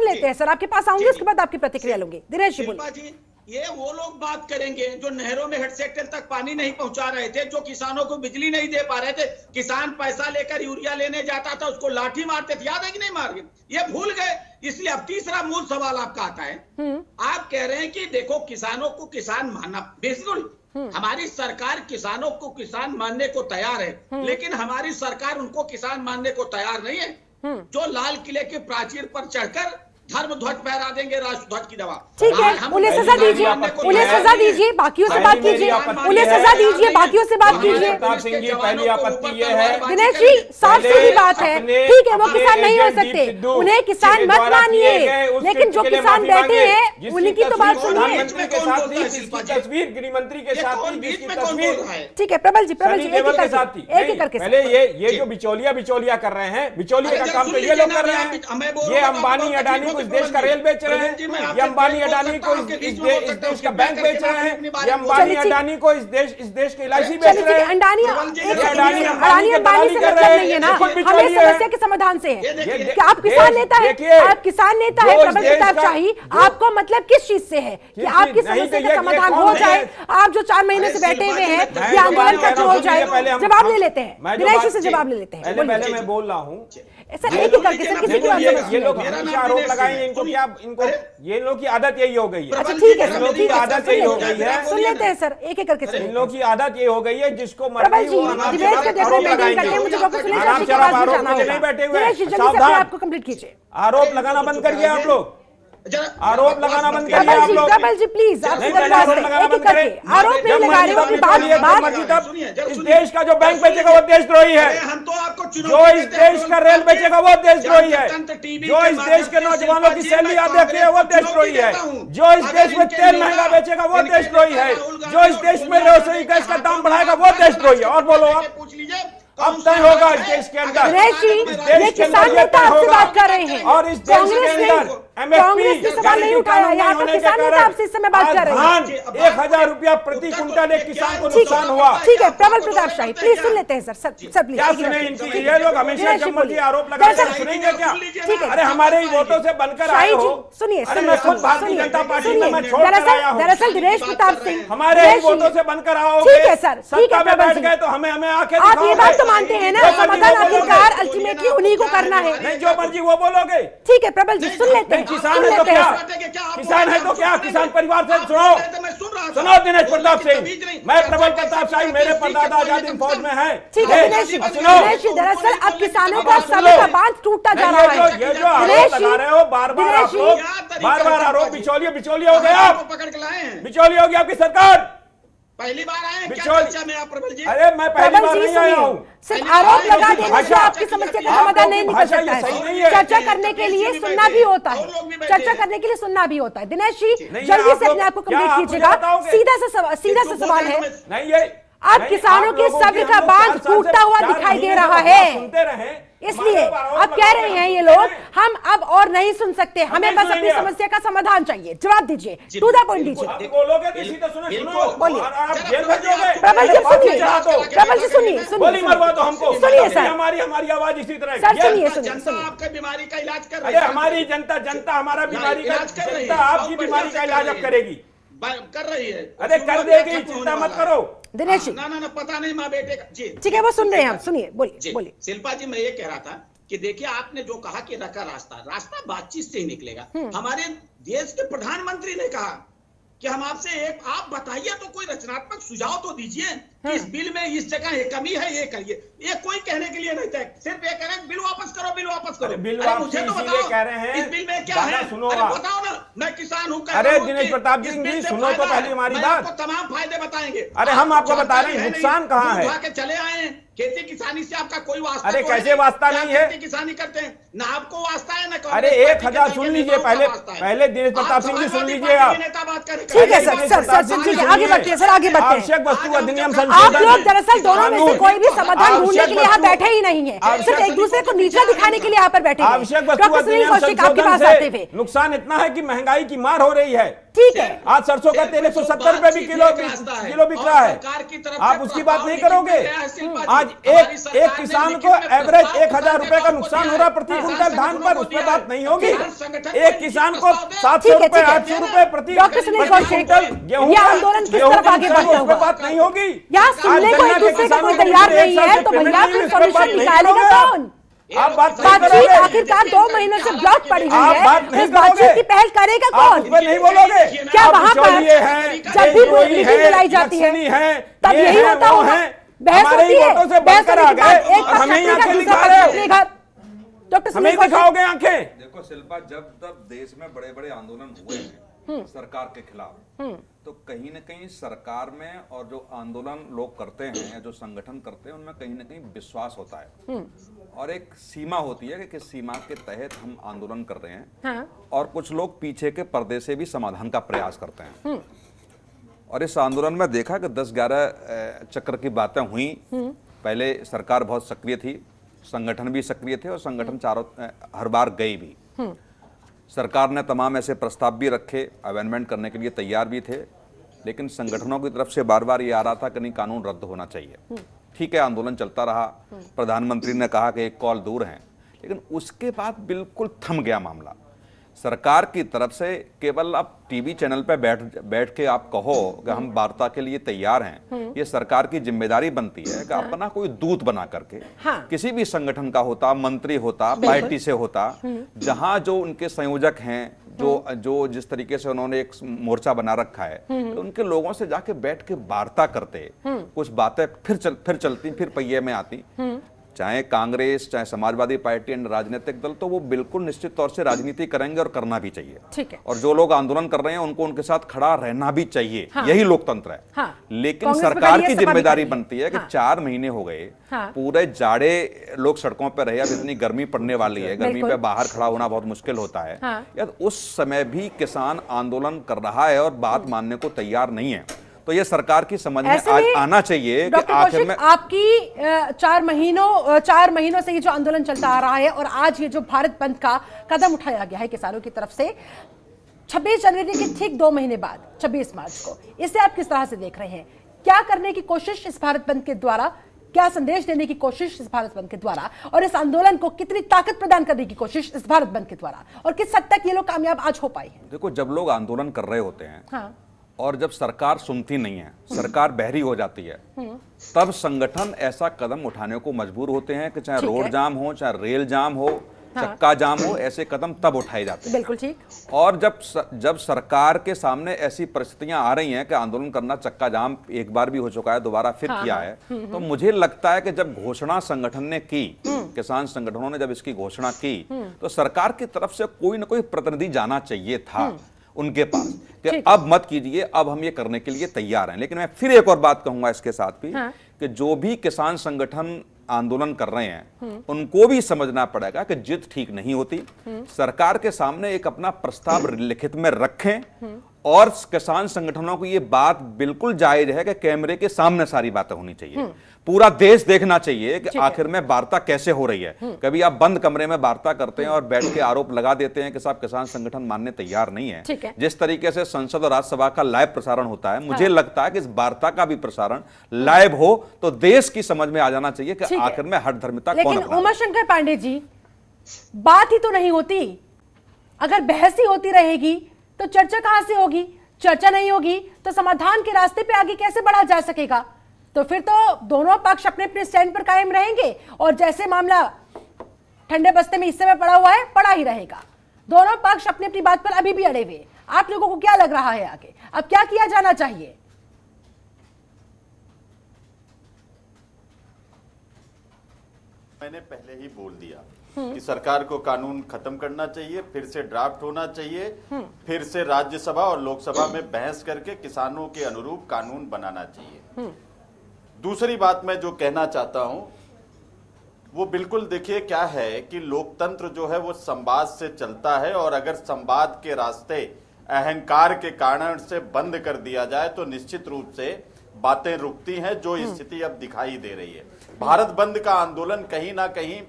लेते हैं सर, आपके पास आऊंगी उसके बाद आपकी प्रतिक्रिया लूंगी। दिनेश जी बोलिए। ये वो लोग बात करेंगे जो नहरों में हेड सेक्टर तक पानी नहीं पहुंचा रहे थे, जो किसानों को बिजली नहीं दे पा रहे थे, किसान पैसा लेकर यूरिया लेने जाता था उसको लाठी मारते थे, याद है कि नहीं मार? ये भूल गए। इसलिए अब तीसरा मूल सवाल आपका आता है, आप कह रहे हैं कि देखो किसानों को किसान मानना, बिल्कुल हमारी सरकार किसानों को किसान मानने को तैयार है, लेकिन हमारी सरकार उनको किसान मानने को तैयार नहीं है जो लाल किले के प्राचीर पर चढ़कर धर्म ध्वज फहरा देंगे, राष्ट्र ध्वज की दवा। ठीक है, उन्हें सजा दीजिए, बाकियों से बात कीजिए, उन्हें सजा दीजिए, बाकियों से बात कीजिए। पहली आपत्ति ये है दिनेश जी साफ सीधी बात है, ठीक है वो किसान नहीं हो सकते, उन्हें किसान मत मानिए, लेकिन जो किसान बैठे हैं उनकी तो बात सुनिए। प्रधानमंत्री के साथ तस्वीर, गृह मंत्री के साथ जिसकी तस्वीर, ठीक है प्रबल जी एक करके पहले ये जो बिचौलिया कर रहे हैं, बिचौलिया का काम तो ये लोग कर रहे हैं। ये अंबानी अडानी इस देश का रेल बेच रहे हैं, ये अंबानी अडानी को इस देश का बैंक बेच रहे हैं, ये अंबानी अडानी को इस देश के LIC बेच रहे हैं। अडानी अंबानी से मतलब नहीं है ना, हमें समस्या के समाधान से है कि आप किसान नेता है, आप किसान नेता है प्रबल प्रताप शाही, आपको मतलब किस चीज से है कि आपकी समस्या का समाधान हो जाए? आप जो 4 महीने से बैठे हुए हैं ये आंदोलन खत्म हो जाए, जवाब ले लेते हैं, दिनेश जी से जवाब ले लेते हैं। पहले मैं बोल रहा हूँ सर एक ही करके, सर किसी की बात समझ। ये लोग हमेशा आरोप लगाएंगे, इनको ये लोग की आदत यही हो गई है। अच्छा ठीक है, इन लोग की आदत यही हो गई है, सुन लेते हैं सर एक करके। इन लोग की आदत ये हो गई है जिसको प्रबल जी डिबेट का देखो मेंटेन करके मुझे डॉक्टर सुनील जोशी के पास भी जाना नहीं बैठे हुए हैं। सावधान, आपको कंप्लीट कीजिए। आरोप लगाना बंद करिए आप लोग, आरोप लगाना बंद करिए आप लोग। प्रबल जी प्लीज आप आरोप नहीं लगा रहे हो। इस देश का जो बैंक बेचेगा वो देशद्रोही है, जो इस देश का रेल बेचेगा वो देशद्रोही है, जो इस देश के नौजवानों की सैलरी आप देख रहे हैं वो देशद्रोही है, जो इस देश में तेल महंगा बेचेगा वो देशद्रोही है, जो इस देश में रसोई गैस का दाम बढ़ाएगा वो देशद्रोही है। और बोलो आप, अब तय होगा इस देश के अंदर, ये किसान नेता आपसे बात कर रहे हैं और इस देश के अंदर कांग्रेस ने सवाल नहीं उठाया, यहाँ पर किसान नेता आपसे इस समय बात कर रहे हैं। 1,000 रुपया प्रति कुंटल एक किसान को नुकसान हुआ। ठीक है प्रबल प्रताप शाही प्लीज सुन लेते हैं सर प्लीज। क्या सुने इनकी, ये लोग हमेशा जब मर्जी आरोप लगाते हैं, सुनेंगे क्या? ठीक है, अरे हमारे ही वोटों से बनकर आए हो। सुनिए, अरे मैं खुद भारतीय जनता पार्टी में मैं छोड़ कर आया हूँ। दरअसल दिनेश प्रताप सिंह हमारे ही वोटों से बनकर आओगे, ठीक है सर, सत्ता में बैठ गए तो हमें आके आप ये बात तो मानते हैं ना, समाधान आखिरकार अल्टीमेटली उन्हीं को करना है। नहीं जो मर्जी वो बोलोगे। ठीक है प्रबल जी सुन लेते हैं। किसान है तो क्या, किसान है तो क्या, किसान परिवार से सुनो दिनेश प्रताप सिंह, मैं प्रबल प्रताप शाही, मेरे परदादा आजाद हिंद फौज में है। ठीक है दिनेश जी दरअसल अब किसानों का सभी का बांध टूटता जा रहा है। ये जो आरोप लगा रहे हो बार बार आरोप, बिचौलिया हो गया, बिचौलिया हो गया आपकी सरकार। पहली बार आए क्या चर्चा में आप प्रबल जी? अरे मैं पहली बार नहीं आया हूँ। सिर्फ आरोप लगा देने से आपकी समस्या का समाधान नहीं निकल सकता है। चर्चा करने के लिए सुनना भी होता है, चर्चा करने के लिए सुनना भी होता है। दिनेश जी जल्दी से अपने आप को कंप्लीट कीजिएगा। सीधा सा सवाल है, नहीं ये अब किसानों के सब्र का बांध टूटता हुआ दिखाई दे रहा है, सुनते रहे, इसलिए अब कह रहे हैं ये लोग हम अब और नहीं सुन सकते, हमें बस अपनी समस्या का समाधान चाहिए। जवाब दीजिए, टू द पॉइंट दीजिए। बोलोगे तो सीधे सुनो, बोलिए। आप जेल भेजोगे। प्रबल जी सुनिए, प्रबल जी सुनिए, गोली मरवा दो हमको, सुनिए सर, हमारी आवाज इसी तरह सर सुनिए, जनता आपके बीमारी का इलाज कर रही है। अरे हमारी जनता हमारा बीमारी का, जनता आपकी बीमारी का इलाज अब करेगी, कर रही है। अरे कर देगी, चिंता मत करो। दिनेश जी, ना पता नहीं माँ बेटे का। जी ठीक है, वो सुन रहे हैं हम, सुनिए, बोलिए बोलिए। शिल्पा जी, मैं ये कह रहा था कि देखिए, आपने जो कहा कि रखा रास्ता बातचीत से ही निकलेगा। हमारे देश के प्रधानमंत्री ने कहा कि हम आपसे आप बताइए तो कोई रचनात्मक सुझाव तो दीजिए कि इस बिल में इस जगह ये कमी है, ये करिए। ये कोई कहने के लिए नहीं था, सिर्फ ये कह रहे हैं बिल वापस करो, बिल वापस करो। बिल अरे मुझे तो बताओ, कह रहे हैं, इस बिल में क्या है? सुनो, अरे बताओ ना, मैं किसान हूँ। अरे दिनेश प्रताप जी, सुनो तो पहले हमारी बात। आपको तमाम फायदे बताएंगे। अरे हम आपको बता रहे हैं नुकसान कहाँ है। के चले आए हैं, खेती किसानी से आपका कोई वास्ता? अरे कैसे वास्ता नहीं है? खेती किसानी करते हैं ना, आपको वास्ता है ना। अरे 1000 सुन लीजिए, पहले दिनेश प्रताप सिंह जी सुन लीजिए आप। ठीक है सर, ठीक है, आगे बढ़ते हैं सर, आगे बढ़ते हैं। आवश्यक वस्तु अधिनियम आप संशोधन, लोग दरअसल दोनों में से कोई भी समाधान ढूंढने के लिए यहाँ बैठे ही नहीं है, सिर्फ एक दूसरे को नीचा दिखाने के लिए यहाँ पर बैठे हैं। आवश्यक वस्तु डॉक्टर सुनील अधिनियम कौशिक आपके पास संशोधन आते से हुए, नुकसान इतना है कि महंगाई की मार हो रही है। ठीक है, आज सरसों का तेल 170 रुपए भी किलो बिक रहा है, आप उसकी बात नहीं करोगे। आज एक किसान को एवरेज 1000 रुपए का नुकसान हो रहा प्रति क्विंटल धान पर, उस पर बात नहीं होगी। एक किसान को 700 रुपए 800 रुपए प्रति क्विंटल गेहूं, ये आंदोलन किस तरफ आगे बढ़ता हुआ, बात नहीं होगी। यहाँ सुनने को एक दूसरे का कोई तैयार नहीं है, तो भैया फिर सॉल्यूशन निकालेगा कौन? आप बातचीत आखिरकार 2 महीनों से ब्लॉक पड़ी हुई है, इस बातचीत की पहल करेगा कौन? नहीं बोलोगे क्या वहाँ पर जब भी मीटिंग बुलाई जाती है तब यही होता होगा, बहस होती है, बहस होने के बाद एक पक्ष अपनेगा, डॉक्टर सुनील कौशिक दिखाओगे आंखें। देखो शिल्पा, जब तब देश में बड़े बड़े आंदोलन हुए हैं सरकार के खिलाफ, तो कहीं न कहीं सरकार में और जो आंदोलन लोग करते हैं या जो संगठन करते हैं उनमें कहीं न कहीं विश्वास होता है और एक सीमा होती है कि किस सीमा के तहत हम आंदोलन कर रहे हैं। हाँ। और कुछ लोग पीछे के पर्दे से भी समाधान का प्रयास करते हैं। और इस आंदोलन में देखा कि 10-11 चक्र की बातें हुई। पहले सरकार बहुत सक्रिय थी, संगठन भी सक्रिय थे और संगठन हर बार गए भी। सरकार ने तमाम ऐसे प्रस्ताव भी रखे, अमेंडमेंट करने के लिए तैयार भी थे, लेकिन संगठनों की तरफ से बार बार ये आ रहा था कि नहीं, कानून रद्द होना चाहिए। ठीक है, आंदोलन चलता रहा, प्रधानमंत्री ने कहा कि एक कॉल दूर हैं, लेकिन उसके बाद बिल्कुल थम गया मामला। सरकार की तरफ से केवल आप टीवी चैनल पर बैठ के आप कहो कि हम वार्ता के लिए तैयार हैं, ये सरकार की जिम्मेदारी बनती है कि अपना कोई दूत बना करके किसी भी संगठन का होता, मंत्री होता, पार्टी से होता, जहां जो उनके संयोजक हैं, जो जिस तरीके से उन्होंने एक मोर्चा बना रखा है, तो उनके लोगों से जाके बैठ के वार्ता करते, कुछ बातें फिर चलती, फिर पहिए में आती। चाहे कांग्रेस, चाहे समाजवादी पार्टी एंड राजनीतिक दल, तो वो बिल्कुल निश्चित तौर से राजनीति करेंगे और करना भी चाहिए। ठीक है। और जो लोग आंदोलन कर रहे हैं उनको उनके साथ खड़ा रहना भी चाहिए। यही लोकतंत्र है। लेकिन सरकार की जिम्मेदारी बनती है कि 4 महीने हो गए, पूरे जाड़े लोग सड़कों पर रहे, अब इतनी गर्मी पड़ने वाली है, गर्मी पे बाहर खड़ा होना बहुत मुश्किल होता है। यार उस समय भी किसान आंदोलन कर रहा है और बात मानने को तैयार नहीं है, तो ये सरकार की समझ में आना चाहिए कि आखिर में आपकी 4 महीनों से ये जो आंदोलन चलता आ रहा है और आज ये जो भारत बंद का कदम उठाया गया है किसानों की तरफ से 26 जनवरी के ठीक 2 महीने बाद 26 मार्च को, इसे आप किस तरह से देख रहे हैं? क्या करने की कोशिश इस भारत बंद के द्वारा, क्या संदेश देने की कोशिश इस भारत बंद के द्वारा, और इस आंदोलन को कितनी ताकत प्रदान करने की कोशिश इस भारत बंद के द्वारा, और किस हद तक ये लोग कामयाब आज हो पाए हैं? देखो, जब लोग आंदोलन कर रहे होते हैं और जब सरकार सुनती नहीं है, सरकार बहरी हो जाती है, तब संगठन ऐसा कदम उठाने को मजबूर होते हैं कि चाहे रोड जाम हो, चाहे रेल जाम हो, चक्का जाम हो, ऐसे कदम तब उठाए जाते हैं। बिल्कुल ठीक। और जब सरकार के सामने ऐसी परिस्थितियां आ रही हैं कि आंदोलन करना, चक्का जाम एक बार भी हो चुका है, दोबारा फिर किया है, तो मुझे लगता है कि जब घोषणा संगठन ने की, किसान संगठनों ने जब इसकी घोषणा की, तो सरकार की तरफ से कोई ना कोई प्रतिनिधि जाना चाहिए था उनके पास कि अब मत कीजिए, अब हम ये करने के लिए तैयार हैं। लेकिन मैं फिर एक और बात कहूंगा इसके साथ भी कि जो भी किसान संगठन आंदोलन कर रहे हैं उनको भी समझना पड़ेगा कि जिद ठीक नहीं होती। सरकार के सामने एक अपना प्रस्ताव लिखित में रखें और किसान संगठनों को ये बात बिल्कुल जायज है कि कैमरे के सामने सारी बातें होनी चाहिए, पूरा देश देखना चाहिए कि आखिर में वार्ता कैसे हो रही है। कभी आप बंद कमरे में वार्ता करते हैं और बैठ के आरोप लगा देते हैं कि साहब किसान संगठन मानने तैयार नहीं है। जिस तरीके से संसद और राज्यसभा का लाइव प्रसारण होता है, मुझे लगता है कि इस वार्ता का भी प्रसारण लाइव हो तो देश की समझ में आ जाना चाहिए कि आखिर में हठधर्मिता कौन अपना। उमाशंकर पांडे जी, बात ही तो नहीं होती, अगर बहस ही होती रहेगी तो चर्चा कहां से होगी? चर्चा नहीं होगी तो समाधान के रास्ते पे आगे कैसे बढ़ा जा सकेगा? तो फिर तो दोनों पक्ष अपने अपने स्टैंड पर कायम रहेंगे और जैसे मामला ठंडे बस्ते में इस समय पड़ा हुआ है, पड़ा ही रहेगा। दोनों पक्ष अपनी अपनी बात पर अभी भी अड़े हुए। आप लोगों को क्या लग रहा है आगे अब क्या किया जाना चाहिए? मैंने पहले ही बोल दिया कि सरकार को कानून खत्म करना चाहिए, फिर से ड्राफ्ट होना चाहिए, फिर से राज्यसभा और लोकसभा में बहस करके किसानों के अनुरूप कानून बनाना चाहिए। दूसरी बात मैं जो कहना चाहता हूं वो बिल्कुल देखिए क्या है कि लोकतंत्र जो है वो संवाद से चलता है, और अगर संवाद के रास्ते अहंकार के कारण से बंद कर दिया जाए तो निश्चित रूप से बातें रुकती हैं, जो स्थिति अब दिखाई दे रही है। भारत बंद का आंदोलन कहीं ना कहीं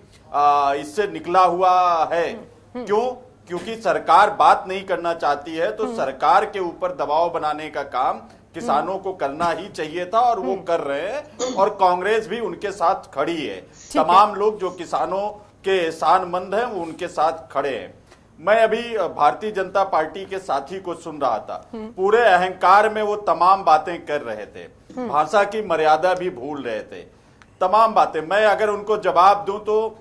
इससे निकला हुआ है। क्यों? क्योंकि सरकार बात नहीं करना चाहती है, तो सरकार के ऊपर दबाव बनाने का काम किसानों को करना ही चाहिए था, और वो कर रहे हैं, और कांग्रेस भी उनके साथ खड़ी है। तमाम लोग जो किसानों के एहसानमंद हैं वो उनके साथ खड़े हैं। मैं अभी भारतीय जनता पार्टी के साथी को सुन रहा था, पूरे अहंकार में वो तमाम बातें कर रहे थे, भाषा की मर्यादा भी भूल रहे थे, तमाम बातें। मैं अगर उनको जवाब दूं तो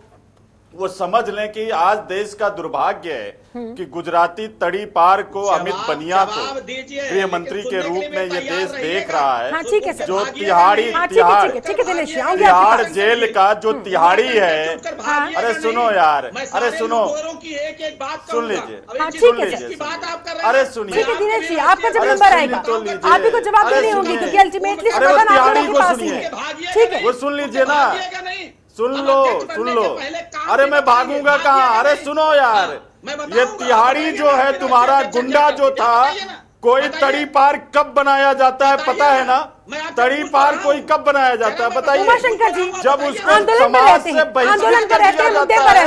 वो समझ लें कि आज देश का दुर्भाग्य है कि गुजराती तड़ी पार को अमित बनिया को गृह मंत्री के रूप में ये देश देख रहा है। जो तिहाड़ जेल का जो तिहाड़ी है, अरे सुनो यार, अरे सुनो, सुन लीजिए, अरे सुनिए, आपका जब नंबर आएगा आप ही को जवाब देनी होगी, क्योंकि अल्टीमेटली तिहाड़ी को सुनिए, वो सुन लीजिए ना, सुन लो। अरे मैं भागूंगा कहाँ? अरे सुनो यार, ये तिहाड़ी जो है तुम्हारा गुंडा जो था, कोई तड़ी पार कब बनाया जाता है पता है ना? तड़ी पार कोई कब बनाया जाता है बताइए? उमाशंकर जी, जब उसको समाज से बहिष्कृत कर दिया जाता है,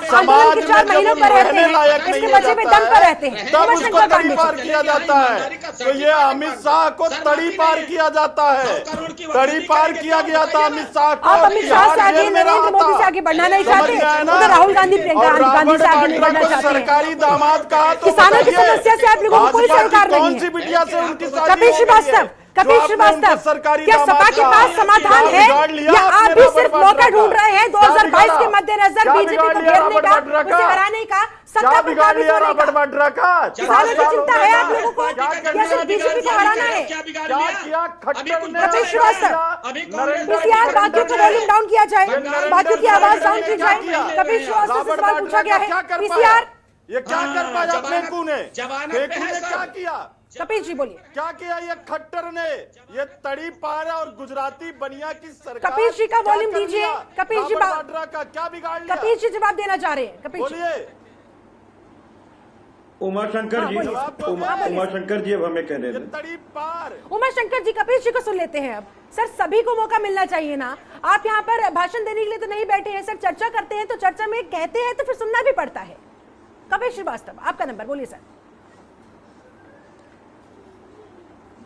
समाज में जब रहने लायक नहीं रहता है, तब उसको तड़ी पार किया जाता है। तो ये अमित शाह को तड़ी पार किया जाता है, तड़ी पार किया गया था अमित शाह को। आप अमित शाह से आगे, नरेंद्र मोदी से आगे बढ़ना नहीं चाहते, उधर राहुल गांधी, प्रियंका गांधी से आगे बढ़ना चाहते हैं। सरकारी दामाद कहा तो किसानों की समस्या से आप लोगों को कोई सरोकार नहीं है। बिटिया से उनकी कपिल श्रीवास्तव, क्या सपा के पास समाधान है या आप भी सिर्फ मौका ढूंढ रहे हैं 2022 के मद्देनजर बीजेपी को घेरने का, उसे हराने का, सत्ता पर काबू करने का? किसानों की चिंता है आप लोगों को या सिर्फ बीजेपी को हराना है? कपिल श्रीवास्तव, पीसीआर, बाकियों को वॉल्यूम डाउन किया जाए, बाकियों की आवाज डाउन की जाए। कपिल श्रीवास्तव से सवाल पूछा गया है, पीसीआर ये क्या कर पाया? फेंकू ने क्या किया? कपिल जी बोलिए, क्या किया ये खट्टर ने? ये तड़ी पार और गुजराती बनिया की सरकार। कपिल जी का वॉल्यूम दीजिए। कपिल जी का क्या बिगाड़ लिया? कपिल जी जवाब देना चाह रहे हैं। कपिल जी बोलिए। उमाशंकर जी, उमाशंकर जी अब हमें कहने दें। तड़ी पार। उमाशंकर जी, कपिल जी को सुन लेते हैं अब। सर, सभी को मौका मिलना चाहिए ना। आप यहाँ पर भाषण देने के लिए तो नहीं बैठे हैं सर, चर्चा करते हैं तो चर्चा में कहते हैं तो फिर सुनना भी पड़ता है। कपिल श्रीवास्तव, आपका नंबर, बोलिए सर।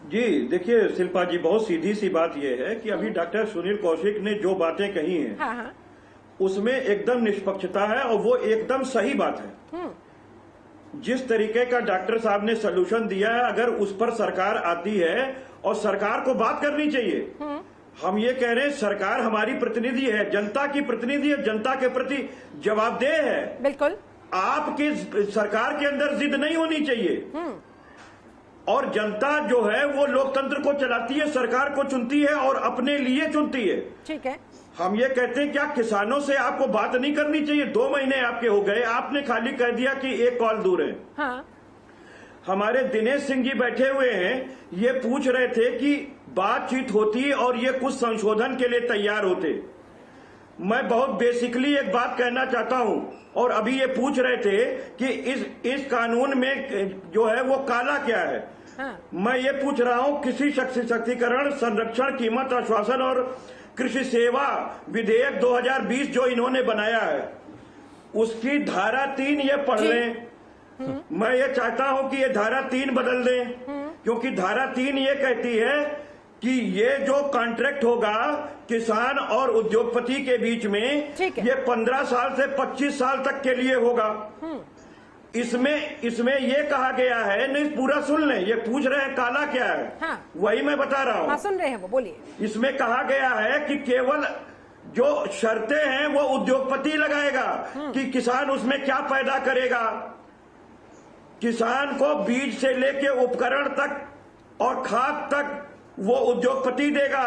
जी देखिए शिल्पा जी, बहुत सीधी सी बात यह है कि अभी डॉक्टर सुनील कौशिक ने जो बातें कही हैं, हाँ। उसमें एकदम निष्पक्षता है और वो एकदम सही बात है। जिस तरीके का डॉक्टर साहब ने सलूशन दिया है, अगर उस पर सरकार आती है और सरकार को बात करनी चाहिए। हम ये कह रहे हैं सरकार हमारी प्रतिनिधि है, जनता की प्रतिनिधि है, जनता के प्रति जवाबदेह है। बिल्कुल। आपकी सरकार के अंदर जिद नहीं होनी चाहिए। और जनता जो है वो लोकतंत्र को चलाती है, सरकार को चुनती है और अपने लिए चुनती है। ठीक है। हम ये कहते हैं क्या किसानों से आपको बात नहीं करनी चाहिए? 2 महीने आपके हो गए, आपने खाली कह दिया कि 1 कॉल दूर है। हाँ। हमारे दिनेश सिंह जी बैठे हुए हैं, ये पूछ रहे थे कि बातचीत होती और ये कुछ संशोधन के लिए तैयार होते। मैं बहुत बेसिकली एक बात कहना चाहता हूं, और अभी ये पूछ रहे थे कि इस कानून में जो है वो काला क्या है। मैं ये पूछ रहा हूं, कृषि सशक्तिकरण, संरक्षण, कीमत आश्वासन और कृषि सेवा विधेयक 2020 जो इन्होंने बनाया है, उसकी धारा 3 ये पढ़ लें। मैं ये चाहता हूं कि ये धारा 3 बदल दें, क्योंकि धारा 3 ये कहती है कि ये जो कॉन्ट्रैक्ट होगा किसान और उद्योगपति के बीच में, ये 15 साल से 25 साल तक के लिए होगा। इसमें ये कहा गया है, नहीं पूरा सुन लें, ये पूछ रहे हैं काला क्या है। हाँ। वही मैं बता रहा हूँ। हाँ, सुन रहे हैं वो, बोलिए। इसमें कहा गया है कि केवल जो शर्तें हैं वो उद्योगपति लगाएगा कि किसान उसमें क्या पैदा करेगा। किसान को बीज से लेके उपकरण तक और खाद तक वो उद्योगपति देगा,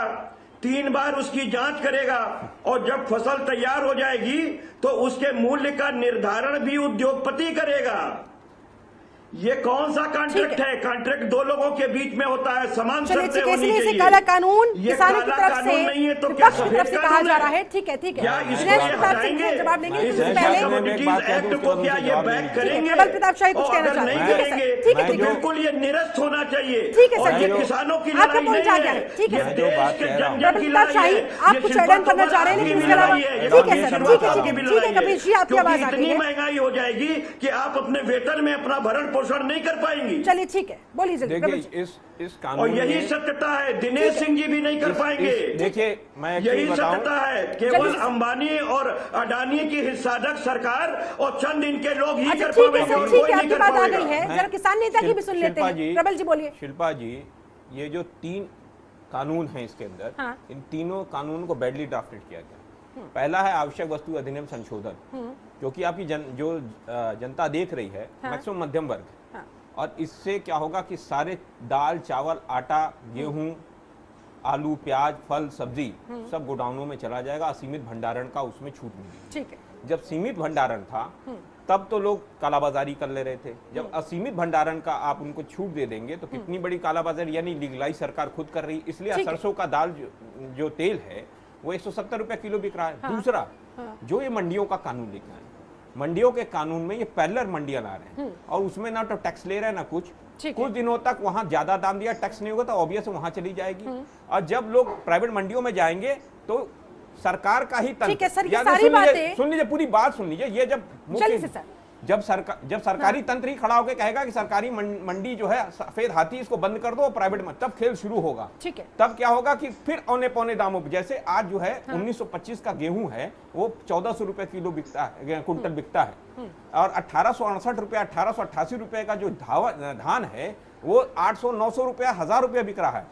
3 बार उसकी जांच करेगा, और जब फसल तैयार हो जाएगी तो उसके मूल्य का निर्धारण भी उद्योगपति करेगा। ये कौन सा कॉन्ट्रैक्ट है? कॉन्ट्रैक्ट 2 लोगों के बीच में होता है, समान शर्तें होनी चाहिए। काला कानून किसानों की तरफ से, नहीं है तो क्या तरफ से कहा जा रहा है? ठीक है, ठीक है, जवाब देंगे। एक्ट को क्या ये बैक करेंगे? प्रबल प्रताप शाही कुछ कहना चाह रहे हैं? ठीक है, बिल्कुल ये निरस्त होना चाहिए। ठीक है सर, ये किसानों की लड़ाई नहीं है, ठीक है। देश के जन की प्रताप शाही, आप कुछ ऐड करना चाह रहे हैं, लेकिन इसके अलावा ठीक है सर, ठीक है कपिल जी, आपकी आवाज आ रही है। इतनी महंगाई हो जाएगी कि आप अपने वेतन में अपना भरण पोषण नहीं कर पाएंगी। चलिए ठीक है, बोलिए जल्दी। देखिए इस कानून और यही सत्यता है, दिनेश सिंह जी भी नहीं कर पाएंगे। देखिए मैं यही सत्यता है, केवल अंबानी और अडानी की हिस्सादार सरकार और चंद इनके लोग ही कर पाएंगे। ठीक है, आपकी बात आ गई है, जरा किसान नेता की भी सुन लेते हैं। प्रबल जी बोलिए। शिल्पा जी, ये जो 3 कानून हैं इसके अंदर, इन तीनों कानून को बैडली ड्राफ्टेड किया गया। पहला है आवश्यक वस्तु अधिनियम संशोधन, क्योंकि आपकी जो जनता देख रही है, मैक्सिमम मध्यम वर्ग, और इससे क्या होगा कि सारे दाल, चावल, आटा, गेहूं, आलू, प्याज, फल, सब्जी सब गोडाउनों में चला जाएगा। असीमित भंडारण का उसमें छूट मिलेगी। ठीक है। जब सीमित भंडारण था तब तो लोग कालाबाजारी कर ले रहे थे। जब असीमित भंडारण का आप उनको छूट दे देंगे तो कितनी बड़ी कालाबाजारी, यानी लीगलाइज सरकार खुद कर रही। इसलिए सरसों का दाल जो तेल है वो 170 रुपए किलो बिक रहा है। दूसरा, जो ये मंडियों का कानून लेकर आए, मंडियों के कानून में ये पैरेलल मंडियां ला रहे हैं, और उसमें ना तो टैक्स ले रहे हैं ना कुछ दिनों तक वहां ज्यादा दाम दिया, टैक्स नहीं होगा तो ऑब्वियस वहां चली जाएगी। और जब लोग प्राइवेट मंडियों में जाएंगे तो सरकार का ही तंत्र, सुन लीजिए पूरी बात सुन लीजिए, ये जब सरकारी तंत्र ही खड़ा होकर कहेगा कि सरकारी मंडी जो है सफेद हाथी, इसको बंद कर दो और प्राइवेट में, तब खेल शुरू होगा। ठीक है। तब क्या होगा कि फिर औने पौने दामों पर, जैसे आज जो है 1925 का गेहूं है वो 1400 रुपए किलो बिकता है, कुंटल बिकता है, और 1868 रुपया 1888 रुपए का जो धान है वो 800 900 रुपया 1000 रुपया बिक रहा है।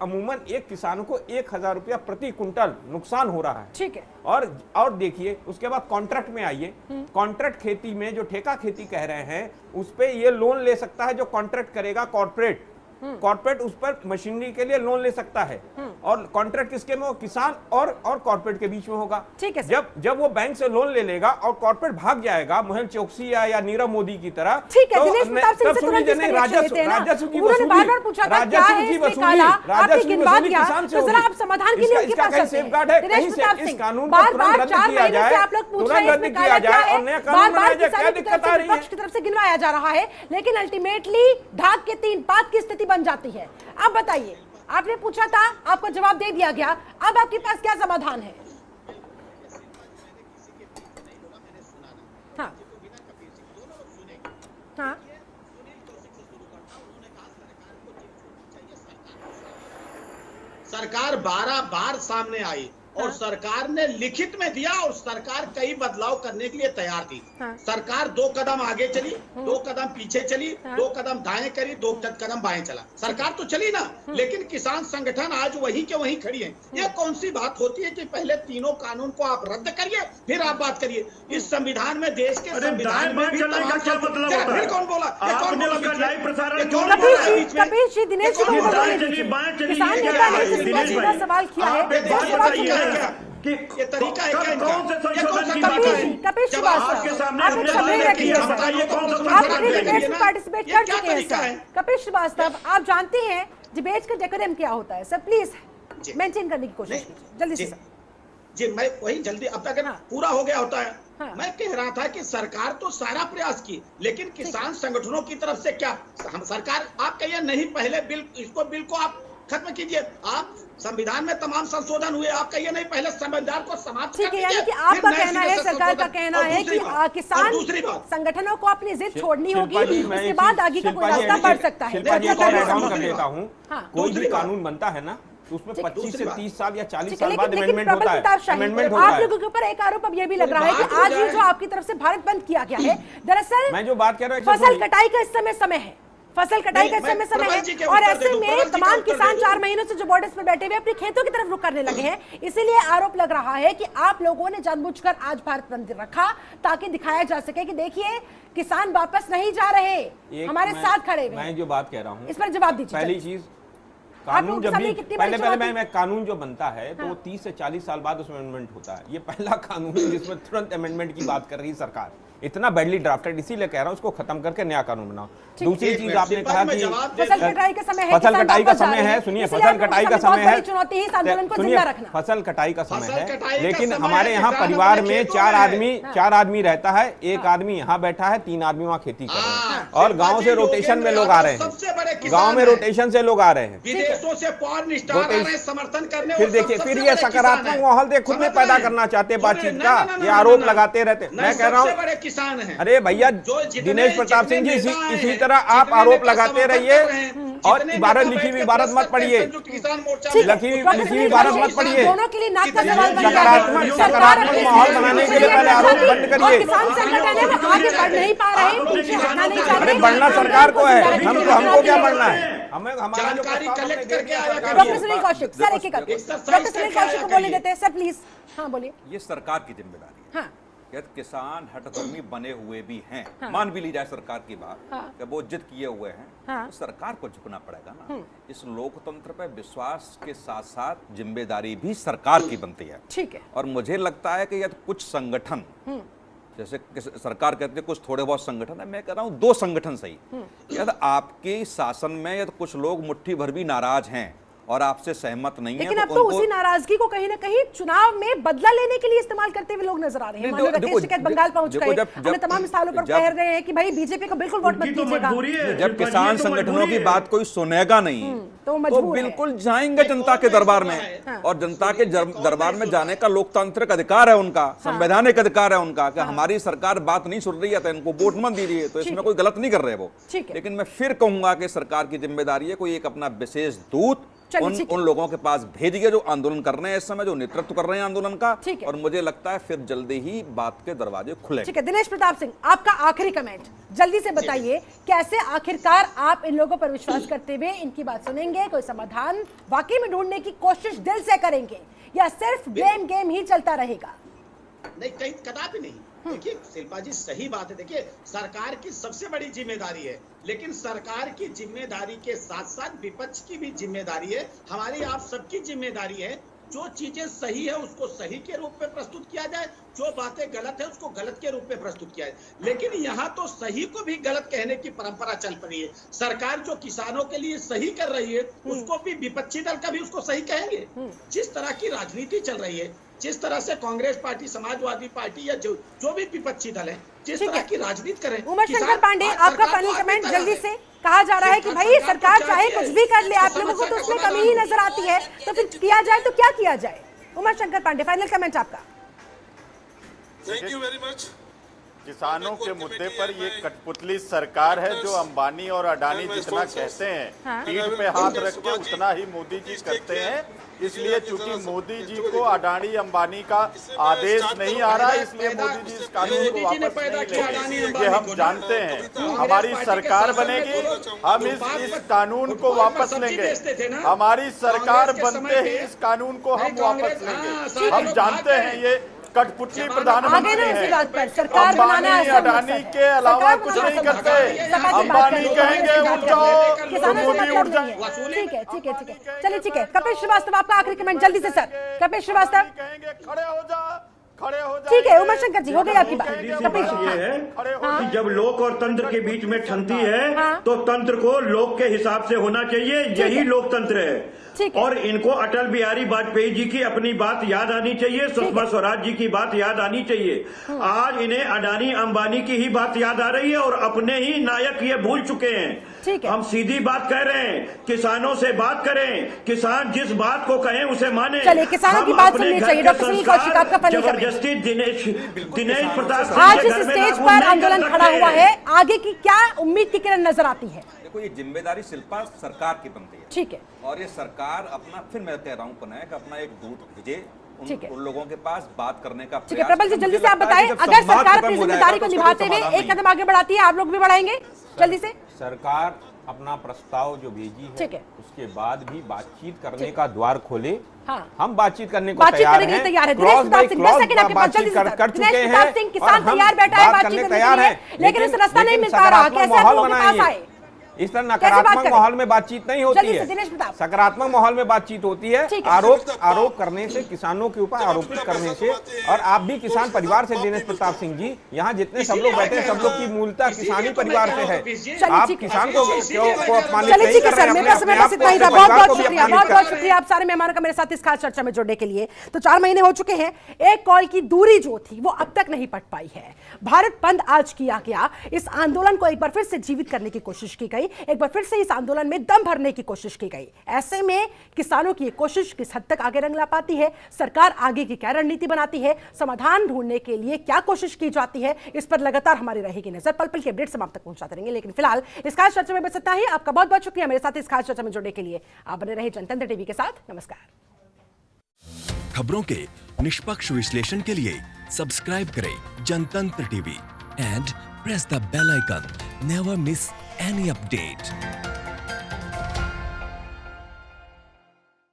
अमूमन एक किसान को 1000 रुपया प्रति कुंटल नुकसान हो रहा है। ठीक है। और देखिए उसके बाद कॉन्ट्रैक्ट में आइए, कॉन्ट्रैक्ट खेती में जो ठेका खेती कह रहे हैं उस पे ये लोन ले सकता है जो कॉन्ट्रैक्ट करेगा कॉर्पोरेट, उस पर मशीनरी के लिए लोन ले सकता है। और कॉन्ट्रैक्ट किसके में हो? किसान और कॉर्पोरेट के बीच में होगा। ठीक है। जब वो बैंक से लोन ले लेगा और कॉर्पोरेट भाग जाएगा मोहन चौकसी या नीरव मोदी की तरह, ठीक है, दिनेश प्रताप सिंह से तुरंत राजस्व की वसूली, बार-बार पूछा था क्या है इसमें काला, आपने गिनवा दिया, तो जरा आप समाधान के लिए उनके पास चलते हैं। दिनेश प्रताप सिंह, बार-बार 4 महीने से आप लोग पूछ रहे हैं इसमें काला क्या है, बार-बार किसानों की तरफ से, विपक्ष की तरफ से गिनवाया जा रहा है, लेकिन अल्टीमेटली ढाक के 3 पात की स्थिति बन जाती है। अब बताइए, आपने पूछा था, आपको जवाब दे दिया गया, अब आपके पास क्या समाधान है? हाँ हाँ सरकार 12 बार सामने आई और सरकार ने लिखित में दिया, और सरकार कई बदलाव करने के लिए तैयार थी। सरकार 2 कदम आगे चली, 2 कदम पीछे चली, 2 कदम दाएं करी, 2 कदम बाएं चला। सरकार तो चली ना, लेकिन किसान संगठन आज वहीं के वहीं खड़ी है। ये कौन सी बात होती है कि पहले तीनों कानून को आप रद्द करिए फिर आप बात करिए? इस संविधान में, देश के संविधान में भी फिर कौन बोला? सवाल किया है, ये तरीका है क्या? कौन से संशोधन की बात है? कपिल श्रीवास्तव, पार्टिसिपेट कर चुके हैं सर। कपिल श्रीवास्तव, आप जानते हैं डिबेट का डेकोरम क्या होता है सर, प्लीज मेंटेन करने की कोशिश कीजिए जल्दी से सर। जी मैं वही जल्दी अब तक पूरा हो गया होता है। मैं कह रहा था कि सरकार तो सारा प्रयास की, लेकिन किसान संगठनों की तरफ से क्या हम सरकार आप कहिए नहीं, पहले बिल को आप खत्म कीजिए। आप संविधान में तमाम संशोधन हुए, आप कहिए नहीं पहले संविधान को समाप्त ठीक है, यानी कि आपका कहना है, सरकार का कहना है कि किसान संगठनों को अपनी जिद छोड़नी होगी, उसके बाद आगे का कोई रास्ता बढ़ सकता है। कर देता हूँ, कोई भी कानून बनता है ना तो उसमें 25 से 30 साल या 40 साल बाद अमेंडमेंट होता है। आप लोगों के ऊपर एक आरोप अब ये भी लग रहा है कि आज ये जो आपकी तरफ से भारत बंद किया गया है, दरअसल मैं जो बात कह रहा हूँ फसल कटाई का इस समय है, फसल कटाई का समय है, और ऐसे में तमाम किसान 4 महीनों से जो बॉर्डर्स पर बैठे हुए अपनी खेतों की तरफ रुख करने लगे हैं। इसीलिए आरोप लग रहा है कि आप लोगों ने जानबूझकर आज भारत बंद रखा ताकि दिखाया जा सके कि देखिए किसान वापस नहीं जा रहे, हमारे साथ खड़े हुए। मैं जो बात कह रहा हूँ इस पर जवाब दीजिए। पहली चीज, कानून जब भी पहले मैं कानून जो बनता है तो 30 से 40 साल बाद उसमें अमेंडमेंट होता है। ये पहला कानून है जिसमें तुरंत अमेंडमेंट की बात कर रही है सरकार, इतना बैडली ड्राफ्टेड, इसीलिए कह रहा हूं उसको खत्म करके नया कानून बनाओ। दूसरी चीज आपने कहा कि फसल कटाई का समय है, फसल कटाई का समय है, सुनिए फसल कटाई का समय है, सुनिए फसल कटाई का समय है, लेकिन हमारे यहाँ परिवार में 4 आदमी रहता है, एक आदमी यहाँ बैठा है, 3 आदमी वहाँ खेती कर रहे हैं, और गाँव से रोटेशन में लोग आ रहे हैं, गाँव में रोटेशन से लोग आ रहे हैं, विदेशों से फॉरेन स्टार आ रहे हैं समर्थन करने। फिर देखिए, फिर ये सकारात्मक माहौल देख खुद में पैदा करना चाहते हैं बातचीत का, ये आरोप लगाते रहते। मैं कह रहा हूँ किसान है, अरे भैया दिनेश प्रताप सिंह जी, इसी तरह आप आरोप लगाते रहिए और इबारत लिखी हुई इबारत मत पढ़िए, लिखी हुई इबारत मत पढ़िए। सकारात्मक माहौल बनाने के लिए पहले आरोप बंद करिए। अरे बढ़ना सरकार को है, हमको क्या बढ़ना है, हमें हमारा जो डॉक्टर सुनील कौशिक सर, एक डॉक्टर सुनील कौशिक को बोलने देते हैं सर, प्लीज। हाँ बोलिए। ये सरकार की जिम्मेदारी है। यदि किसान हठधर्मी बने हुए भी हैं, मान भी ली जाए सरकार की बात, कि वो जिद किए हुए हैं, तो सरकार को झुकना पड़ेगा ना। इस लोकतंत्र पे विश्वास के साथ साथ जिम्मेदारी भी सरकार की बनती है। ठीक है। और मुझे लगता है कि यदि कुछ संगठन, जैसे सरकार कहती है कुछ थोड़े बहुत संगठन है, मैं कह रहा हूं 2 संगठन सही, यदि आपके शासन में यदि कुछ लोग मुट्ठी भर भी नाराज हैं और आपसे सहमत नहीं है, लेकिन अब तो उसी नाराजगी को कहीं ना कहीं चुनाव में बदला लेने के लिए इस्तेमाल करते हुए लोग नजर आ रहे हैं। मान लो राकेश टिकैत बंगाल पहुंच गए, हमने तमाम स्थानों पर कह रहे हैं कि भाई बीजेपी को बिल्कुल वोट मत दीजिएगा। जब किसान संगठनों की बात कोई सुनेगा नहीं तो बिल्कुल जाएंगे जनता के दरबार में, और जनता के दरबार में जाने का लोकतांत्रिक अधिकार है उनका, संवैधानिक अधिकार है उनका, कि हमारी सरकार बात नहीं सुन रही है तो इनको वोट मत दीजिए। तो इसमें कोई गलत नहीं कर रहे वो, लेकिन मैं फिर कहूंगा कि सरकार की जिम्मेदारी है कोई एक अपना विशेष दूत उन लोगों के पास भेजिए जो आंदोलन कर रहे हैं इस समय, जो नेतृत्व कर रहे हैं आंदोलन का, और मुझे लगता है फिर जल्दी ही बात के दरवाजे खुले। ठीक है, दिनेश प्रताप सिंह आपका आखिरी कमेंट जल्दी से बताइए, कैसे आखिरकार आप इन लोगों पर विश्वास करते हुए इनकी बात सुनेंगे, कोई समाधान वाकई में ढूंढने की कोशिश दिल से करेंगे, या सिर्फ ब्लेम गेम ही चलता रहेगा? नहीं, कहीं कदापि नहीं। देखिए शिल्पा जी, सही बात है। देखिए सरकार की सबसे बड़ी जिम्मेदारी है, लेकिन सरकार की जिम्मेदारी के साथ साथ विपक्ष की भी जिम्मेदारी है, हमारी आप सबकी जिम्मेदारी है। जो चीजें सही है उसको सही के रूप में प्रस्तुत किया जाए, जो बातें गलत है उसको गलत के रूप में प्रस्तुत किया जाए। लेकिन यहाँ तो सही को भी गलत कहने की परंपरा चल पड़ी है। सरकार जो किसानों के लिए सही कर रही है उसको भी विपक्षी दल का भी उसको सही कहेंगे। जिस तरह की राजनीति चल रही है, जिस तरह से कांग्रेस पार्टी, समाजवादी पार्टी या जो भी विपक्षी दल है, जिस तरह की राजनीति करें। उमर शंकर पांडे, आपका फाइनल कमेंट जल्दी से। कहा जा रहा है कि भाई सरकार चाहे कुछ भी कर ले, आप लोगों को तो उसमें कमी ही नजर आती है, तो फिर किया जाए तो क्या किया जाए? उमर शंकर पांडे, फाइनल कमेंट आपका। Thank you very much. किसानों के मुद्दे पर ये कठपुतली सरकार है जो अंबानी और अडानी जितना कहते हैं पीठ पे हाथ रख के उतना ही मोदी जी करते हैं। इसलिए चूंकि मोदी जी को अडानी अंबानी का आदेश नहीं आ रहा, इसलिए मोदी जी इस कानून को वापस नहीं लेंगे, ये हम जानते हैं। हमारी सरकार बनेगी, हम इस कानून को वापस लेंगे। हमारी सरकार बनते ही इस कानून को हम वापस लेंगे। हम जानते हैं ये कठपुतली प्रधानमंत्री हैं, अंबानी अडानी के अलावा कुछ नहीं करते। अंबानी कहेंगे उठ जाओ तो मोदी उठ जाए। ठीक है, ठीक है, ठीक है, चलिए ठीक है। कपिल श्रीवास्तव, आपका आखिरी कमेंट जल्दी से सर। कपिल श्रीवास्तव कहेंगे खड़े हो जा, खड़े हो जा। ठीक है, उमर शंकर जी हो गई आपकी बात। कपिल ये है कि जब लोक और तंत्र के बीच में ठनती है तो तंत्र को लोक के हिसाब से होना चाहिए, यही लोकतंत्र है। और इनको अटल बिहारी वाजपेयी जी की अपनी बात याद आनी चाहिए, सुषमा स्वराज जी की बात याद आनी चाहिए। आज इन्हें अडानी अंबानी की ही बात याद आ रही है और अपने ही नायक ये भूल चुके हैं। हम सीधी बात कह रहे हैं, किसानों से बात करें, किसान जिस बात को कहें उसे माने। चलिए, किसानों की बात सुननी चाहिए। डॉक्टर सुनील कौशिक, आपका पहले जबरदस्ती दिनेश प्रताप आज इस स्टेज पर आंदोलन खड़ा हुआ है, आगे की क्या उम्मीद की किरण नजर आती है? देखो, ये जिम्मेदारी शिल्पा सरकार की बनती है। ठीक है। और ये सरकार अपना, फिर मैं कह रहा हूं पुनः, कि अपना एक दूत भेजे उन लोगों के पास बात करने का। ठीक है प्रबल जी, जल्दी से आप बताएं, अगर सरकार अपनी जिम्मेदारी को निभाते हुए एक कदम आगे बढ़ाती है, आप लोग भी बढ़ाएंगे जल्दी से? सरकार अपना प्रस्ताव जो भेजी है उसके बाद भी बातचीत करने का द्वार खोले। हाँ। हम बातचीत करने को तैयार हैं। क्रॉस बाय क्रॉस बातचीत कर चुके हैं। किसान तैयार बैठा है बातचीत करने के लिए, लेकिन उस रास्ता नहीं मिल पा रहा। कैसे आप लोगों के पास आए? इस तरह नकारात्मक माहौल में बातचीत नहीं होती है, सकारात्मक माहौल में बातचीत होती है। आरोप करने से, किसानों के ऊपर आरोपित करने से, और आप भी किसान परिवार से दिनेश प्रताप सिंह जी, यहाँ जितने सब लोग बैठे हैं सब लोग की मूलता किसानी परिवार से है। आप किसान को अपमानित नहीं कर रहे हैं। बहुत बहुत शुक्रिया आप सारे मेहमानों का मेरे साथ इस खास चर्चा में जुड़ने के लिए। तो 4 महीने हो चुके हैं, एक कॉल की दूरी जो थी वो अब तक नहीं पट पाई है। भारत बंद आज किया गया, इस आंदोलन को एक बार फिर से जीवित करने की कोशिश की गई, एक बार फिर से इस आंदोलन में दम भरने की कोशिश की गई। ऐसे में किसानों की कोशिश किस हद तक आगे रंग ला पाती है, सरकार आगे की क्या रणनीति बनाती है, समाधान ढूंढने के लिए क्या कोशिश की जाती है, इस पर लगातार हमारी रहेगी नजर। पल पल के अपडेट हम आप तक पहुंचाते रहेंगे, लेकिन फिलहाल इस खास चर्चा में बस इतना ही। आपका बहुत बहुत शुक्रिया मेरे साथ इस खास चर्चा में जुड़ने के लिए। आप बने रहे जनतंत्र टीवी के साथ। नमस्कार। खबरों के निष्पक्ष विश्लेषण के लिए सब्सक्राइब करें Jantantra TV and press the bell icon. Never miss any update.